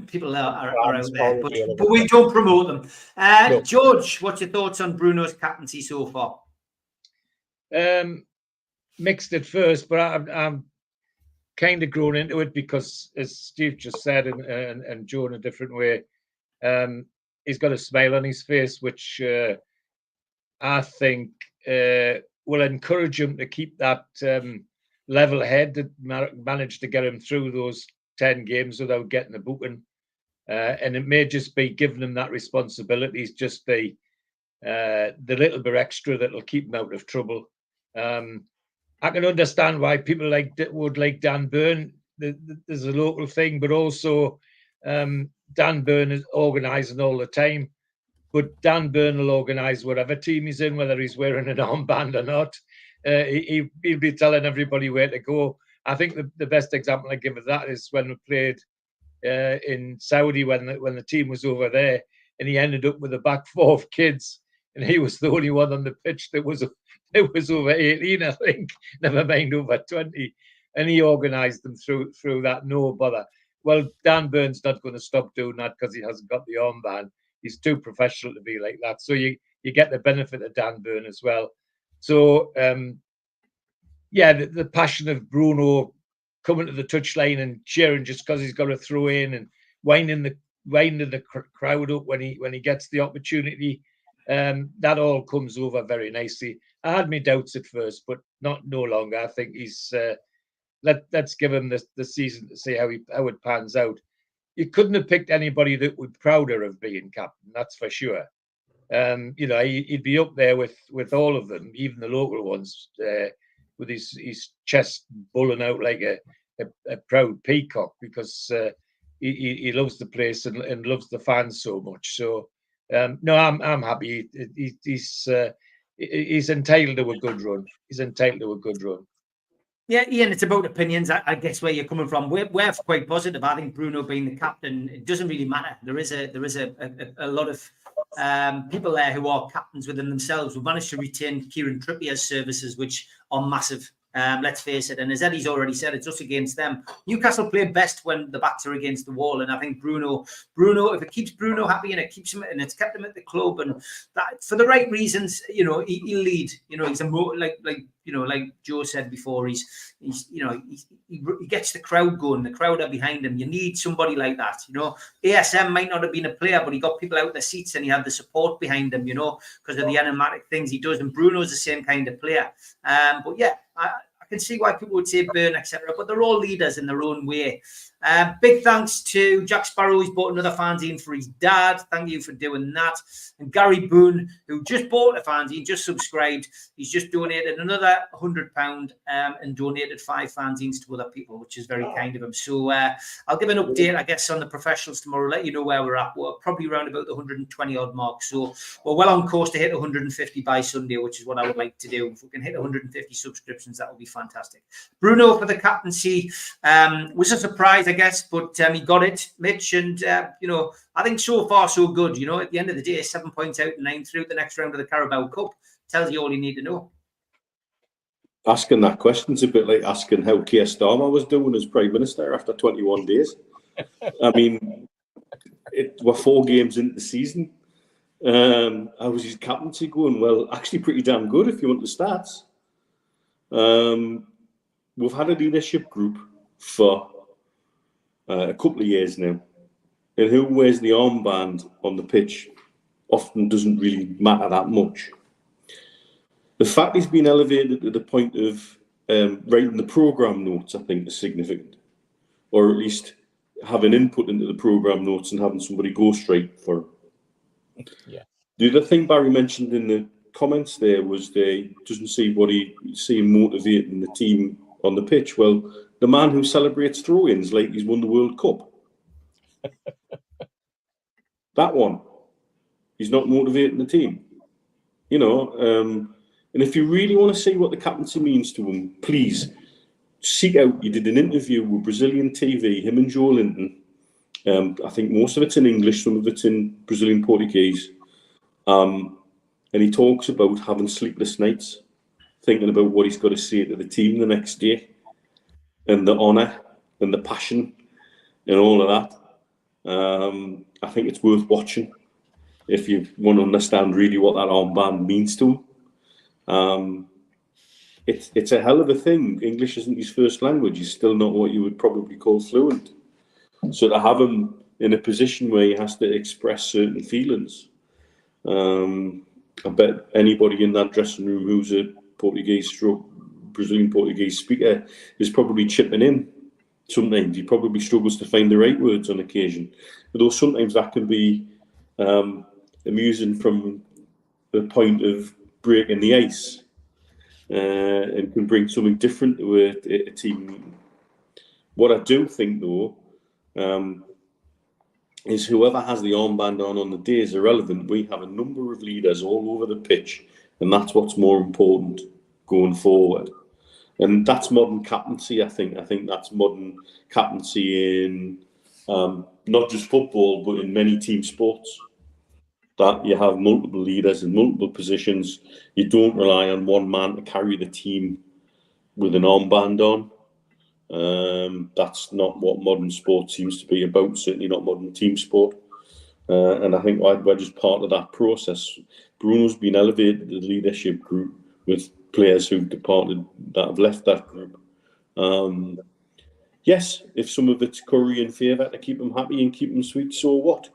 People are out there, but we don't promote them. No. George, what's your thoughts on Bruno's captaincy so far? Mixed at first, but I'm kind of grown into it, because, as Steve just said, and Joe in a different way, he's got a smile on his face, which I think will encourage him to keep that level head that managed to get him through those 10 games without getting a booking. And it may just be giving him that responsibility. It's just the little bit extra that'll keep him out of trouble. I can understand why people would like Dan Byrne. There's a local thing, but also Dan Byrne is organising all the time. But Dan Byrne will organise whatever team he's in, whether he's wearing an armband or not. He'll be telling everybody where to go. I think the best example I give of that is when we played in Saudi, when the team was over there, and he ended up with a back four of kids and he was the only one on the pitch that was over 18, I think, never mind over 20, and he organised them through that, no bother. Well, Dan Byrne's not going to stop doing that because he hasn't got the armband. He's too professional to be like that. So you get the benefit of Dan Byrne as well. So yeah, the passion of Bruno coming to the touchline and cheering just because he's got to throw in and winding the crowd up when he gets the opportunity. That all comes over very nicely. I had my doubts at first, but no longer. I think he's let's give him the season to see how it pans out. You couldn't have picked anybody that would be prouder of being captain, that's for sure. You know, he'd be up there with all of them, even the local ones, with his chest bulling out like a proud peacock, because he loves the place and loves the fans so much. So no, I'm happy. He's entitled to a good run. He's entitled to a good run. Yeah, Ian, it's about opinions. I guess where you're coming from. We're quite positive. I think Bruno being the captain, it doesn't really matter. There is a lot of people there who are captains within themselves. We've managed to retain Kieran Trippier's services, which are massive. Let's face it. And as Eddie's already said, it's us against them. Newcastle play best when the backs are against the wall. And I think Bruno, if it keeps Bruno happy and it keeps him, and it's kept him at the club, and that for the right reasons, you know, he'll lead. You know, he's like Joe said before, he gets the crowd going. The crowd are behind him. You need somebody like that. You know, ASM might not have been a player, but he got people out their seats and he had the support behind him, you know, because of the enigmatic things he does. And Bruno's the same kind of player. But yeah, I can see why people would say Byrne, etc. But they're all leaders in their own way. Big thanks to Jack Sparrow. He's bought another fanzine for his dad. Thank you for doing that. And Gary Boone, who just bought a fanzine, just subscribed. He's just donated another £100 and donated 5 fanzines to other people, which is very kind of him. So I'll give an update, I guess, on the professionals tomorrow, let you know where we're at. We're probably around about the 120 odd mark. So we're well on course to hit 150 by Sunday, which is what I would like to do. If we can hit 150 subscriptions, that would be fantastic. Bruno for the captaincy was a surprise, I guess, but he got it, Mitch, and you know, I think so far so good. You know, at the end of the day, 7 points out and 9 through the next round of the Carabao Cup tells you all you need to know. Asking that question's a bit like asking how Keir Starmer was doing as Prime Minister after 21 days. I mean, we're 4 games into the season. How was his captaincy going? Well, actually pretty damn good if you want the stats. We've had a leadership group for a couple of years now, and who wears the armband on the pitch often doesn't really matter that much. The fact he's been elevated to the point of writing the programme notes, I think, is significant, or at least having input into the programme notes and having somebody ghostwrite for him. Yeah. The other thing Barry mentioned in the comments there was they doesn't see what he motivating the team on the pitch. Well, the man who celebrates throw-ins like he's won the World Cup, that one, he's not motivating the team. You know, and if you really want to see what the captaincy means to him, please seek out. You did an interview with Brazilian TV, him and Joe Linton. I think most of it's in English, some of it's in Brazilian Portuguese. And he talks about having sleepless nights, thinking about what he's got to say to the team the next day, and the honour and the passion and all of that. I think it's worth watching if you want to understand really what that armband means to him. It's a hell of a thing. English isn't his first language. He's still not what you would probably call fluent. So to have him in a position where he has to express certain feelings, I bet anybody in that dressing room who's a Brazilian Portuguese speaker is probably chipping in. Sometimes he probably struggles to find the right words on occasion, although sometimes that can be amusing from the point of breaking the ice and can bring something different to a team meeting. What I do think, though, is whoever has the armband on the day is irrelevant. We have a number of leaders all over the pitch, and that's what's more important going forward. And that's modern captaincy, I think. I think that's modern captaincy in not just football, but in many team sports. that you have multiple leaders in multiple positions. You don't rely on one man to carry the team with an armband on. That's not what modern sport seems to be about, certainly not modern team sport. And I think we're just part of that process. Bruno's been elevated to the leadership group with players who've departed, that have left that group. Yes, if some of it's curry in favour to keep them happy and keep them sweet, so what?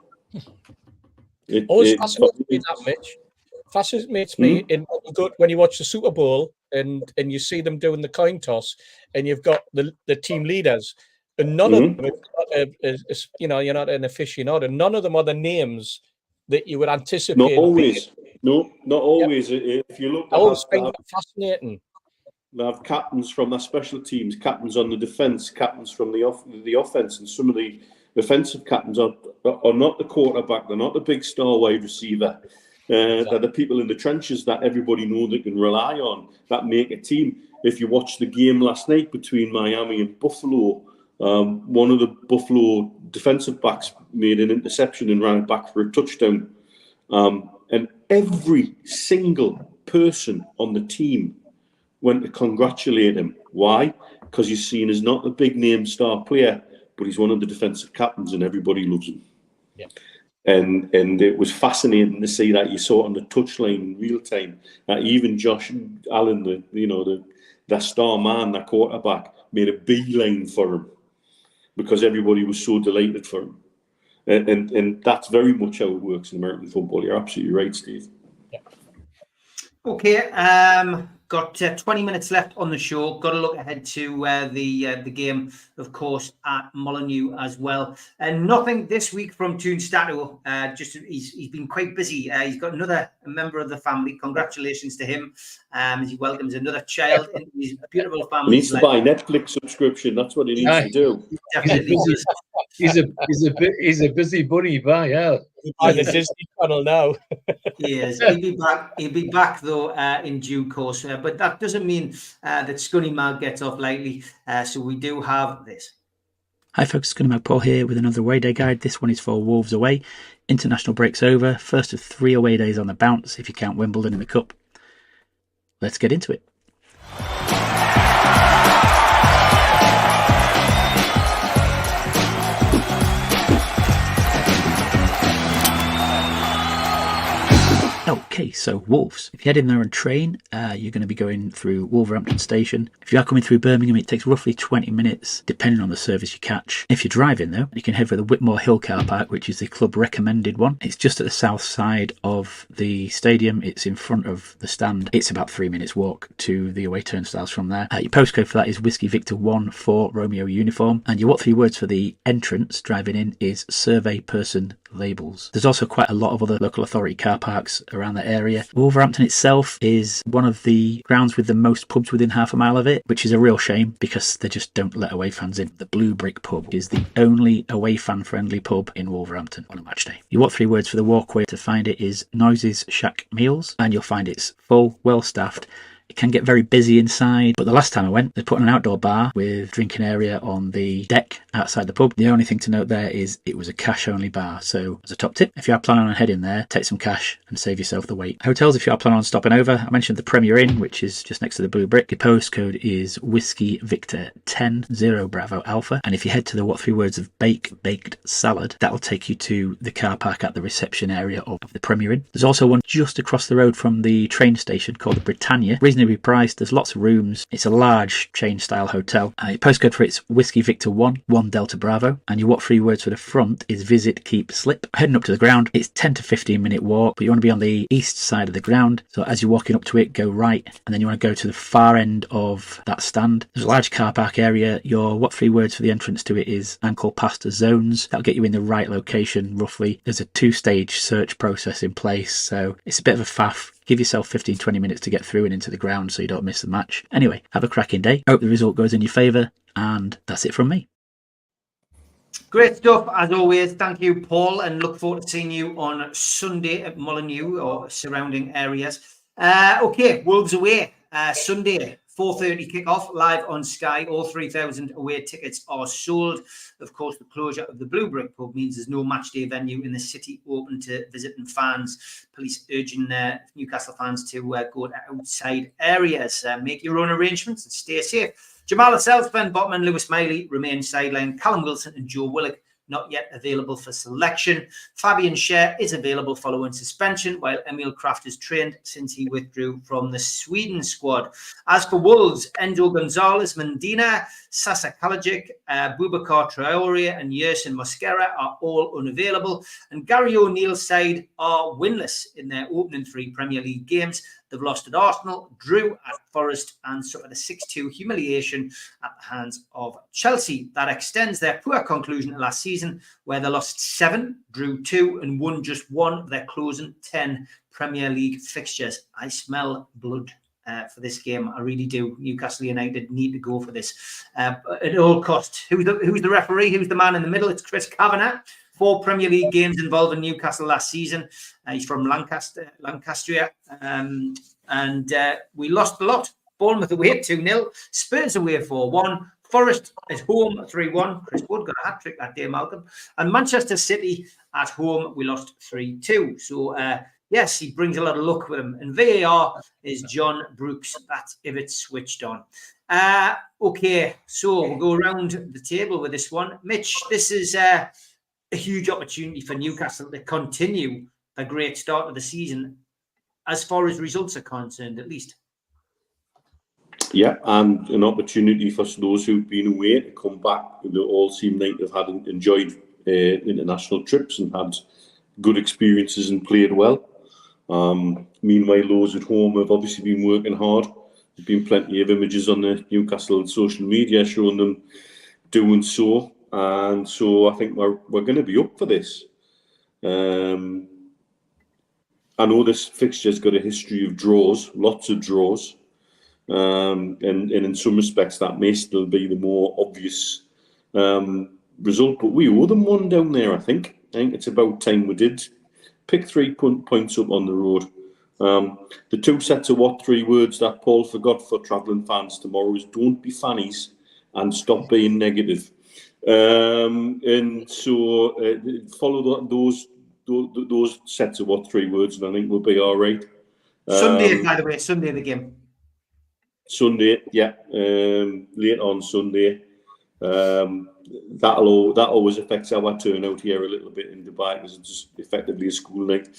Always fascinates me that, Mitch. Fascinates me when you watch the Super Bowl and you see them doing the coin toss, and you've got the team leaders, and none of them, you're not an aficionado. None of them are the names that you would anticipate. Not always. No, not always. Yep. If you look, I always find that fascinating. They have captains from their special teams, captains on the defence, captains from the offence, and some of the offensive captains are not the quarterback. They're not the big star wide receiver. They're the people in the trenches that everybody know they can rely on, that make a team. If you watch the game last night between Miami and Buffalo, one of the Buffalo defensive backs made an interception and ran it back for a touchdown. And every single person on the team went to congratulate him. Why? Because he's seen as not a big name star player, but he's one of the defensive captains and everybody loves him. Yeah. And it was fascinating to see that. You saw it on the touchline in real time. Even Josh Allen, the star man, that quarterback, made a beeline for him because everybody was so delighted for him. And that's very much how it works in American football. You're absolutely right, Steve. Yeah. Okay. Got 20 minutes left on the show. Got to look ahead to the game, of course, at Molineux as well. And nothing this week from Tyne Stato. Just he's been quite busy. He's got another member of the family. Congratulations to him as he welcomes another child into his beautiful family. He needs to buy a Netflix subscription. That's what he needs to do. He's a busy bunny, yeah. By the Disney Channel now. Yes, he'll be back though in due course. But that doesn't mean that Scunny Mag gets off lightly. So we do have this. Hi folks, Scunny Mag Paul here with another away day guide. This one is for Wolves away. International breaks over. First of 3 away days on the bounce if you count Wimbledon in the Cup. Let's get into it. Okay, so Wolves. If you head in there and train, you're going to be going through Wolverhampton Station. If you are coming through Birmingham, it takes roughly 20 minutes, depending on the service you catch. If you're driving, though, you can head for the Whitmore Hill car park, which is the club recommended one. It's just at the south side of the stadium. It's in front of the stand. It's about 3 minutes walk to the away turnstiles from there. Your postcode for that is Whiskey Victor 1 for Romeo uniform. And your what 3 words for the entrance driving in is survey person labels. There's also quite a lot of other local authority car parks around that area. Wolverhampton itself is one of the grounds with the most pubs within half a mile of it, which is a real shame because they just don't let away fans in. The Blue Brick pub is the only away fan friendly pub in Wolverhampton on a match day. Your what 3 words for the walkway to find it is Noises Shack Meals, and you'll find it's full, well staffed. It can get very busy inside, but the last time I went, they put an outdoor bar with drinking area on the deck outside the pub. The only thing to note there is it was a cash-only bar, so as a top tip, if you are planning on heading there, take some cash and save yourself the wait. Hotels, if you are planning on stopping over, I mentioned the Premier Inn, which is just next to the Blue Brick. Your postcode is Whiskey Victor 10 0 Bravo Alpha, and if you head to the what 3 words of baked salad, that'll take you to the car park at the reception area of the Premier Inn. There's also one just across the road from the train station called the Britannia. Reasonably priced, there's lots of rooms. It's a large chain style hotel. Your postcode for it's Whiskey Victor 1 Delta Bravo, and your what 3 words for the front is visit, keep, slip. Heading up to the ground, it's 10 to 15 minute walk, but you want to be on the east side of the ground, so as you're walking up to it, go right, and then you want to go to the far end of that stand. There's a large car park area. Your what 3 words for the entrance to it is ankle pasta zones. That'll get you in the right location roughly. There's a 2-stage search process in place, so it's a bit of a faff. Give yourself 15-20 minutes to get through and into the ground so you don't miss the match. Anyway, have a cracking day. Hope the result goes in your favour, and that's it from me. Great stuff, as always. Thank you, Paul, and look forward to seeing you on Sunday at Molineux or surrounding areas. Okay, Wolves away. Sunday, 4:30 kickoff live on Sky. All 3,000 away tickets are sold. Of course, the closure of the Blue Brick pub means there's no match day venue in the city open to visiting fans. Police urging Newcastle fans to go to outside areas. Make your own arrangements and stay safe. Jamal Lascelles, Ben Botman, Lewis Miley remain sidelined. Callum Wilson and Joe Willock not yet available for selection. Fabian Schär is available following suspension, while Emil Kraft is trained since he withdrew from the Sweden squad. As for Wolves, Enzo Gonzalez, Mendina, Sasa Kalajic, Boubacar Traore and Yersin Mosquera are all unavailable. And Gary O'Neill's side are winless in their opening 3 Premier League games. They've lost at Arsenal, drew at Forest, and suffered a 6-2 humiliation at the hands of Chelsea. That extends their poor conclusion to last season, where they lost 7, drew 2, and won just 1 of their closing 10 Premier League fixtures. I smell blood for this game. I really do. Newcastle United need to go for this at all costs. Who's the referee? Who's the man in the middle? It's Chris Kavanagh. 4 Premier League games involving Newcastle last season. He's from Lancashire. And we lost a lot. Bournemouth away 2-0. Spurs away 4-1. Forest at home 3-1. Chris Wood got a hat-trick that day, Malcolm. And Manchester City at home, we lost 3-2. So, yes, he brings a lot of luck with him. And VAR is John Brooks. That's if it's switched on. Okay, so we'll go around the table with this one. Mitch, this is a huge opportunity for Newcastle to continue a great start of the season, as far as results are concerned, at least. Yeah, and an opportunity for those who've been away to come back. They all seem like they've had enjoyed international trips and had good experiences and played well. Meanwhile, those at home have obviously been working hard. There's been plenty of images on the Newcastle social media showing them doing so. And so I think we're going to be up for this. I know this fixture's got a history of draws, lots of draws. And in some respects, that may still be the more obvious result. But we owe them one down there, I think. I think it's about time we did pick 3 points up on the road. The 2 sets of 3 words that Paul forgot for travelling fans tomorrow is don't be fannies and stop being negative. And so follow those sets of 3 words, and I think we'll be all right. Sunday, by the way, Sunday the game. Sunday, yeah, late on Sunday. That always affects our turnout here a little bit in Dubai because it's just effectively a school night.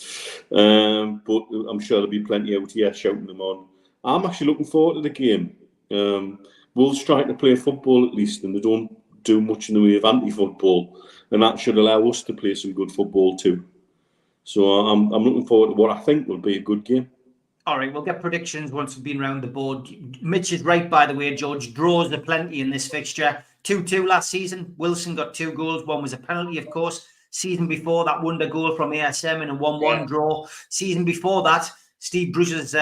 But I'm sure there'll be plenty out here shouting them on. I'm actually looking forward to the game. Wolves trying to play football at least, and they don't do much in the way of anti-football, and that should allow us to play some good football too. So I'm looking forward to what I think will be a good game. All right, we'll get predictions once we've been round the board. Mitch is right, by the way, George. Draws are plenty in this fixture. 2-2 last season. Wilson got 2 goals. One was a penalty, of course. Season before, that wonder goal from ASM in a 1-1 draw. Season before that, Steve Bruce's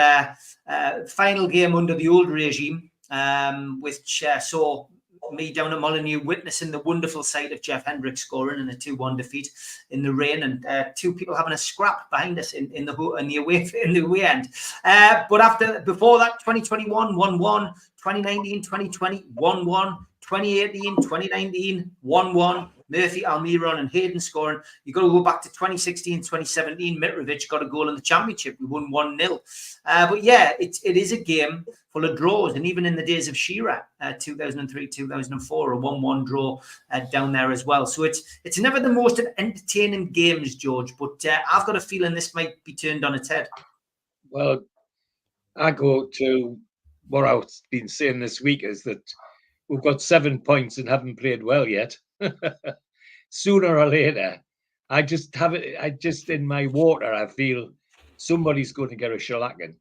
final game under the old regime, which saw me down at Molineux witnessing the wonderful sight of Jeff Hendricks scoring in a 2-1 defeat in the rain, and 2 people having a scrap behind us in the away end. But before that, 2021 1-1, 2019, 2020 1-1, 2018, 2019 1-1. Murphy, Almiron and Hayden scoring. You've got to go back to 2016, 2017. Mitrovic got a goal in the championship. We won 1-0. But yeah, it is a game full of draws. And even in the days of Shearer, 2003, 2004, a 1-1 draw down there as well. So it's never the most entertaining games, George. But I've got a feeling this might be turned on its head. Well, I go to what I've been saying this week is that we've got 7 points and haven't played well yet. Sooner or later, I just in my water, I feel somebody's going to get a shellacking,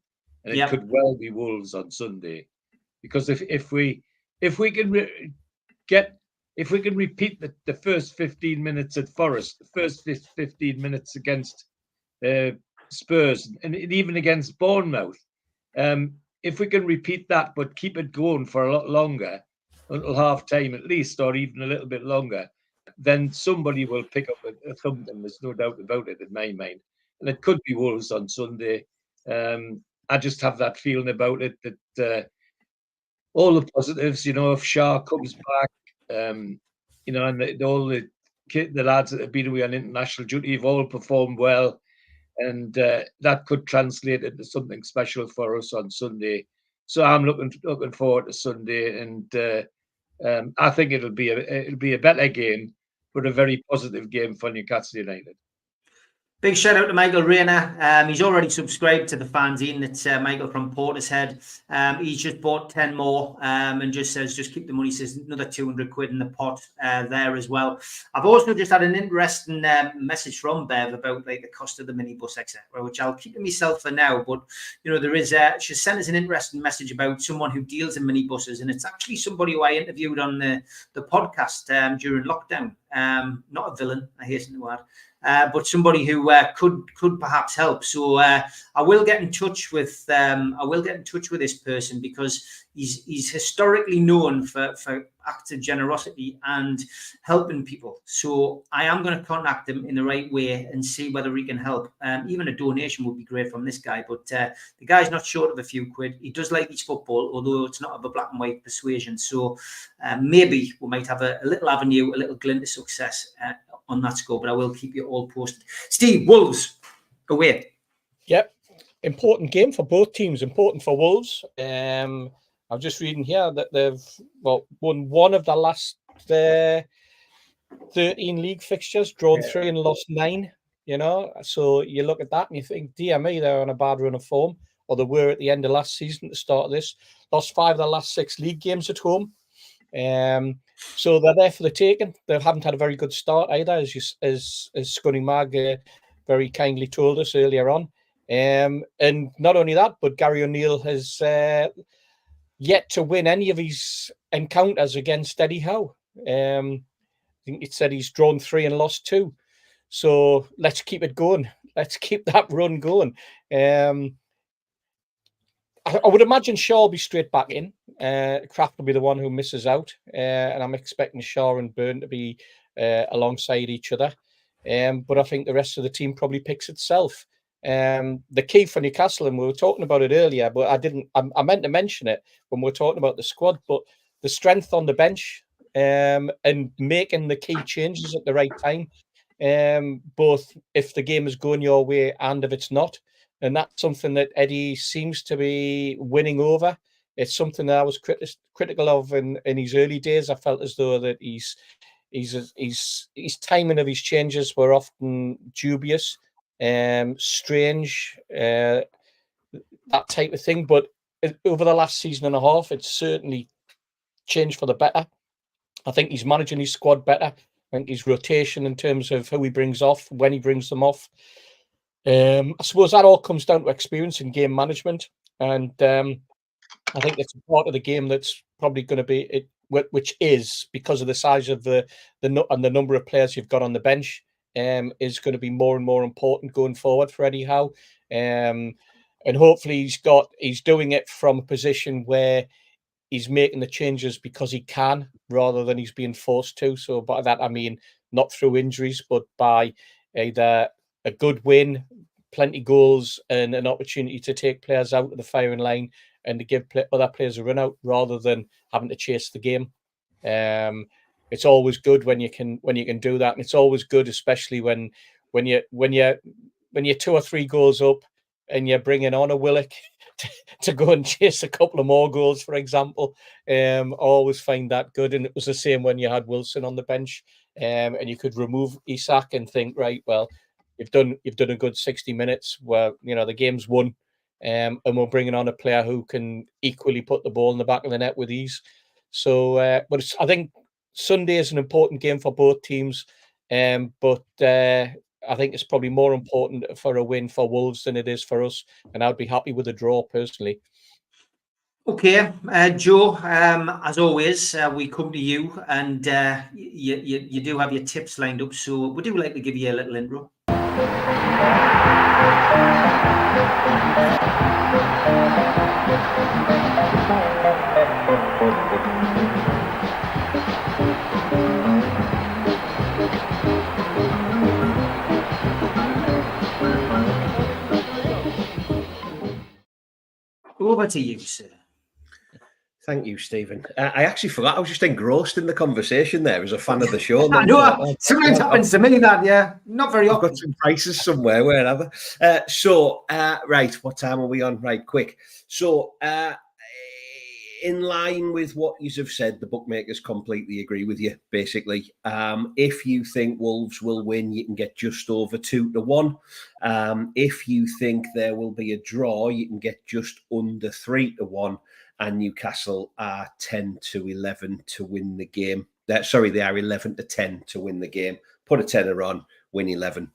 and it could well be Wolves on Sunday, because if we can repeat the first 15 minutes at Forest, the first 15 minutes against Spurs, and even against Bournemouth, if we can repeat that but keep it going for a lot longer, until half time at least, or even a little bit longer, then somebody will pick up a thumping. There's no doubt about it in my mind. And it could be Wolves on Sunday. I just have that feeling about it that all the positives. If Shah comes back, and all the lads that have been away on international duty have all performed well, and that could translate into something special for us on Sunday. So I'm looking forward to Sunday, and I think it'll be a better game, but a very positive game for Newcastle United. Big shout out to Michael Rayner. He's already subscribed to the fanzine. It's Michael from Portishead. He's just bought 10 more and just says, just keep the money. Says another 200 quid in the pot there as well. I've also just had an interesting message from Bev about like the cost of the minibus, etc., which I'll keep to myself for now. But there is she sent us an interesting message about someone who deals in minibuses, and it's actually somebody who I interviewed on the podcast during lockdown. Not a villain, I hasten to add. But somebody who could perhaps help. So I will get in touch with this person, because he's historically known for acts of generosity and helping people. So I am going to contact him in the right way and see whether he can help. Even a donation would be great from this guy. But the guy's not short of a few quid. He does like his football, although it's not of a black and white persuasion. So maybe we might have a little avenue, a little glint of success on that score, but I will keep you all posted. Steve, Wolves away. Yep, important game for both teams. Important for Wolves. I'm just reading here that they've won one of the last 13 league fixtures, drawn 3 and lost 9. So you look at that and you think, dear me, they're on a bad run of form, or they were at the end of last season to start this. Lost 5 of the last 6 league games at home. So they're there for the taking. They haven't had a very good start either, as Scunny Mag very kindly told us earlier on. And not only that, but Gary O'Neill has yet to win any of his encounters against Eddie Howe. I think it said he's drawn 3 and lost 2. So let's keep it going. Let's keep that run going. I would imagine Shaw will be straight back in. Kraft will be the one who misses out. And I'm expecting Shaw and Byrne to be alongside each other. But I think the rest of the team probably picks itself. The key for Newcastle, and we were talking about it earlier, but I meant to mention it when we were talking about the squad, but the strength on the bench and making the key changes at the right time, both if the game is going your way and if it's not. And that's something that Eddie seems to be winning over. It's something that I was critical of in his early days. I felt as though that his timing of his changes were often dubious, strange, that type of thing. But over the last season and a half, it's certainly changed for the better. I think he's managing his squad better. I think his rotation in terms of who he brings off, when he brings them off. I suppose that all comes down to experience in game management, and I think that's a part of the game that's probably going to be which is because of the size of the number of players you've got on the bench, is going to be more and more important going forward for Eddie Howe, and hopefully he's doing it from a position where he's making the changes because he can rather than he's being forced to. So by that I mean not through injuries, but by either a good win, plenty goals, and an opportunity to take players out of the firing line and to give other players a run out rather than having to chase the game. It's always good when you can do that, and it's always good, especially when you're 2 or 3 goals up and you're bringing on a Willock to go and chase a couple of more goals, for example. I always find that good, and it was the same when you had Wilson on the bench, and you could remove Isak and think, right, well, you've done a good 60 minutes where the game's won, and we're bringing on a player who can equally put the ball in the back of the net with ease. So, but I think Sunday is an important game for both teams, but I think it's probably more important for a win for Wolves than it is for us, and I'd be happy with a draw personally. Okay, Joe, as always, we come to you, and you do have your tips lined up, so would you like to give you a little intro? Over to you, sir. Thank you, Stephen. I actually forgot. I was just engrossed in the conversation there as a fan of the show. I know. Sometimes happens to me that, yeah. Not very I've often. got some prices somewhere, wherever. Right, what time are we on? Right, quick. So, in line with what you have said, the bookmakers completely agree with you, basically. If you think Wolves will win, you can get just over 2-1. If you think there will be a draw, you can get just under 3-1. And Newcastle are 10-11 to win the game. They are 11-10 to win the game. Put a tenner on, win 11.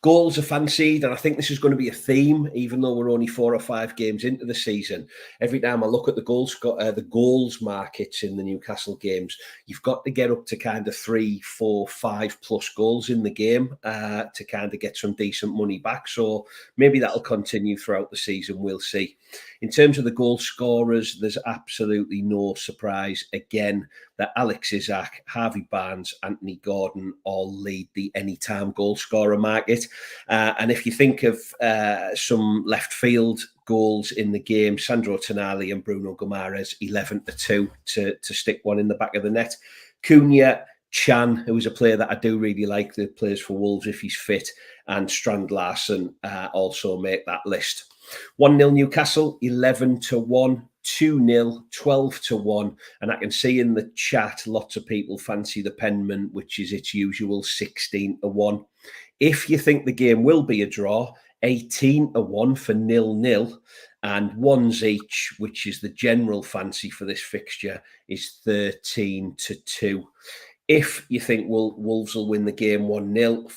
Goals are fancied, and I think this is going to be a theme, even though we're only 4 or 5 games into the season. Every time I look at the goals markets in the Newcastle games, you've got to get up to kind of 3, 4, 5 plus goals in the game to kind of get some decent money back. So maybe that'll continue throughout the season. We'll see. In terms of the goal scorers, there's absolutely no surprise again that Alex Isak, Harvey Barnes, Anthony Gordon all lead the anytime goal scorer market. And if you think of some left field goals in the game, Sandro Tonali and Bruno Guimaraes 11-2 to stick one in the back of the net. Cunha, Chan, who is a player that I do really like, that plays for Wolves if he's fit, and Strand Larsen also make that list. 1-0 Newcastle, 11-1, 2-0, 12-1. And I can see in the chat lots of people fancy the Penman, which is its usual 16-1. If you think the game will be a draw, 18-1 for 0-0, and ones each, which is the general fancy for this fixture, is 13-2. If you think Wolves will win the game 1-0,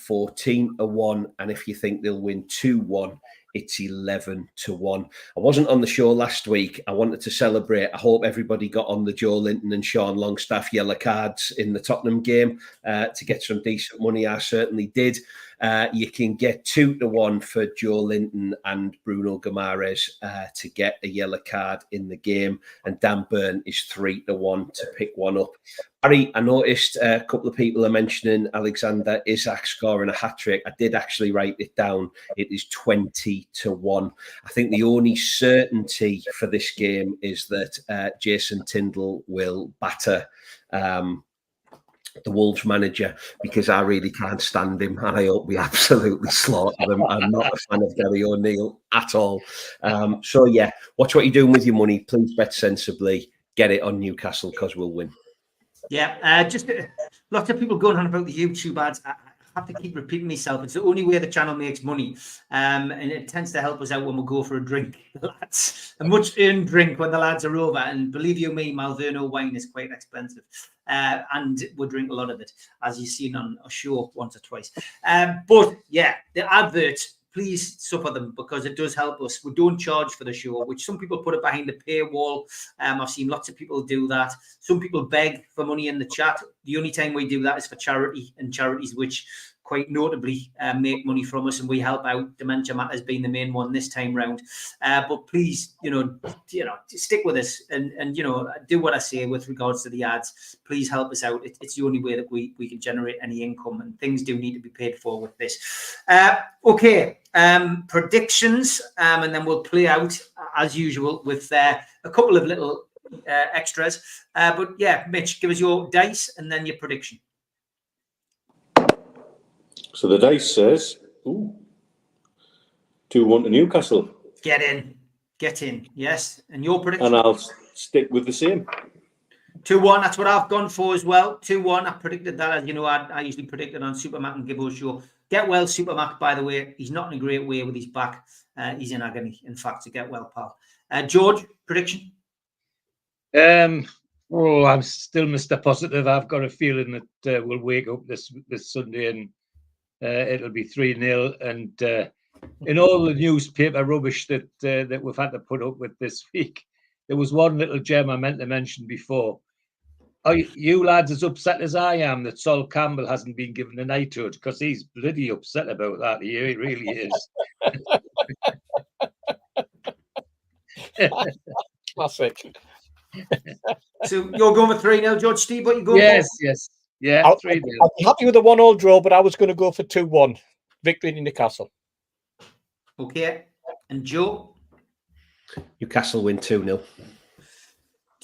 14-1. And if you think they'll win 2-1, it's 11-1. I wasn't on the show last week. I wanted to celebrate. I hope everybody got on the Joe Linton and Sean Longstaff yellow cards in the Tottenham game to get some decent money. I certainly did. You can get 2-1 for Joe Linton and Bruno Guimaraes to get a yellow card in the game. And Dan Burn is 3-1 to pick one up. Barry, I noticed a couple of people are mentioning Alexander Isak scoring a hat-trick. I did actually write it down. It is 20-1. I think the only certainty for this game is that Jason Tindall will batter the Wolves manager, because I really can't stand him, and I hope we absolutely slaughter them. I'm not a fan of Gary O'Neill at all. So yeah, watch what you're doing with your money. Please bet sensibly. Get it on Newcastle, because we'll win. Yeah, just lots of people going on about the YouTube ads. I have to keep repeating myself. It's the only way the channel makes money, and it tends to help us out when we go for a drink, lads. A much-earned drink when the lads are over. And believe you me, Malverno wine is quite expensive, and we drink a lot of it, as you've seen on a show once or twice. But yeah, the adverts, please suffer them, because it does help us. We don't charge for the show, which some people put it behind the paywall. I've seen lots of people do that. Some people beg for money in the chat. The only time we do that is for charity, and charities which quite notably make money from us, and we help out. Dementia Matters being the main one this time round. But please, stick with us and do what I say with regards to the ads. Please help us out. It's the only way that we can generate any income, and things do need to be paid for with this. Okay, predictions, and then we'll play out as usual with a couple of little extras. But yeah, Mitch, give us your dice and then your prediction. So the dice says 2-1 to Newcastle. Get in. Yes, and your prediction? And I'll stick with the same. 2-1. That's what I've gone for as well. 2-1. I predicted that. As you know, I usually predict it on Supermac and Gibbo's show. Get well, Supermac. By the way, he's not in a great way with his back. He's in agony. In fact, to get well, pal. George, prediction? I'm still Mr. Positive. I've got a feeling that we'll wake up this Sunday and it'll be 3-0. And in all the newspaper rubbish that we've had to put up with this week, there was one little gem I meant to mention before. Are you lads as upset as I am that Sol Campbell hasn't been given a knighthood? Because he's bloody upset about that. He really is. Classic. So you're going for 3-0, George. Steve, what you going yes, for? Yes. Yeah, 3-0. I'll be happy with a 1-1 draw, but I was going to go for 2-1. Victory in Newcastle. Okay. And Joe? Newcastle win 2-0.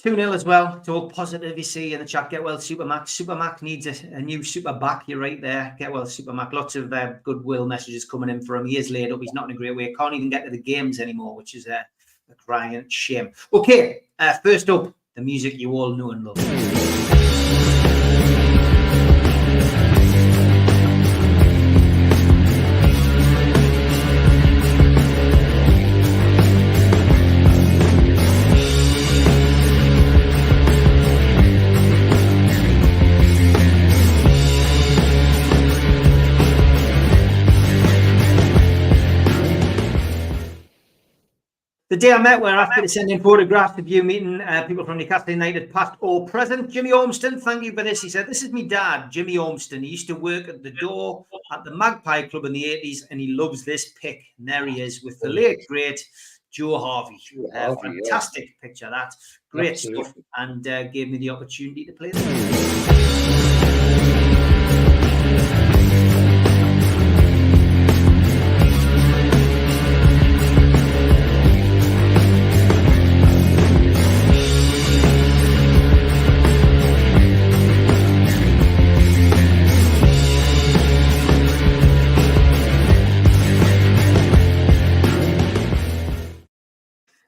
2-0 as well. It's all positive, you see in the chat. Get well, Supermac. Supermac needs a new super back. You're right there. Get well, Supermac. Lots of goodwill messages coming in for him. He is laid up. He's not in a great way. Can't even get to the games anymore, which is a crying shame. Okay, first up, the music you all know and love. The day I met, where after sending photographs of you meeting people from Newcastle United, past or present. Jimmy Ormston, thank you for this. He said, "This is my dad, Jimmy Ormston. He used to work at the door at the Magpie Club in the 80s, and he loves this pic." And there he is with the late, great Joe Harvey. Fantastic picture, that. Great stuff, and gave me the opportunity to play this.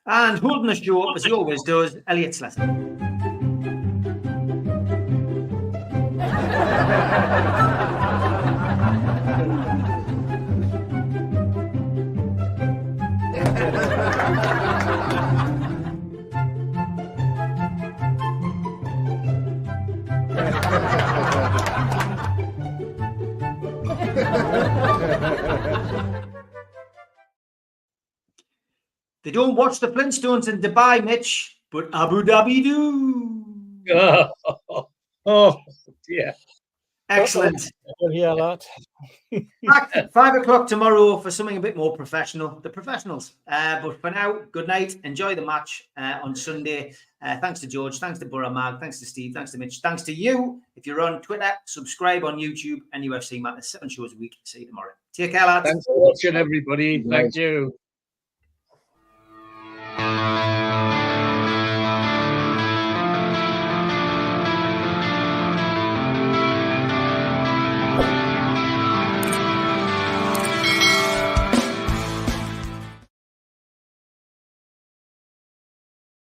And holding the show up, as he always does, Elliot Slessor. They don't watch the Flintstones in Dubai, Mitch, but Abu Dhabi do. Oh dear. Excellent. Yeah, that. Back at 5 o'clock tomorrow for something a bit more professional. The professionals. But for now, good night. Enjoy the match on Sunday. Thanks to George. Thanks to Borough Mag. Thanks to Steve. Thanks to Mitch. Thanks to you. If you're on Twitter, subscribe on YouTube and UFC Matters. 7 shows a week. See you tomorrow. Take care, lads. Thanks for watching, everybody. Thank you.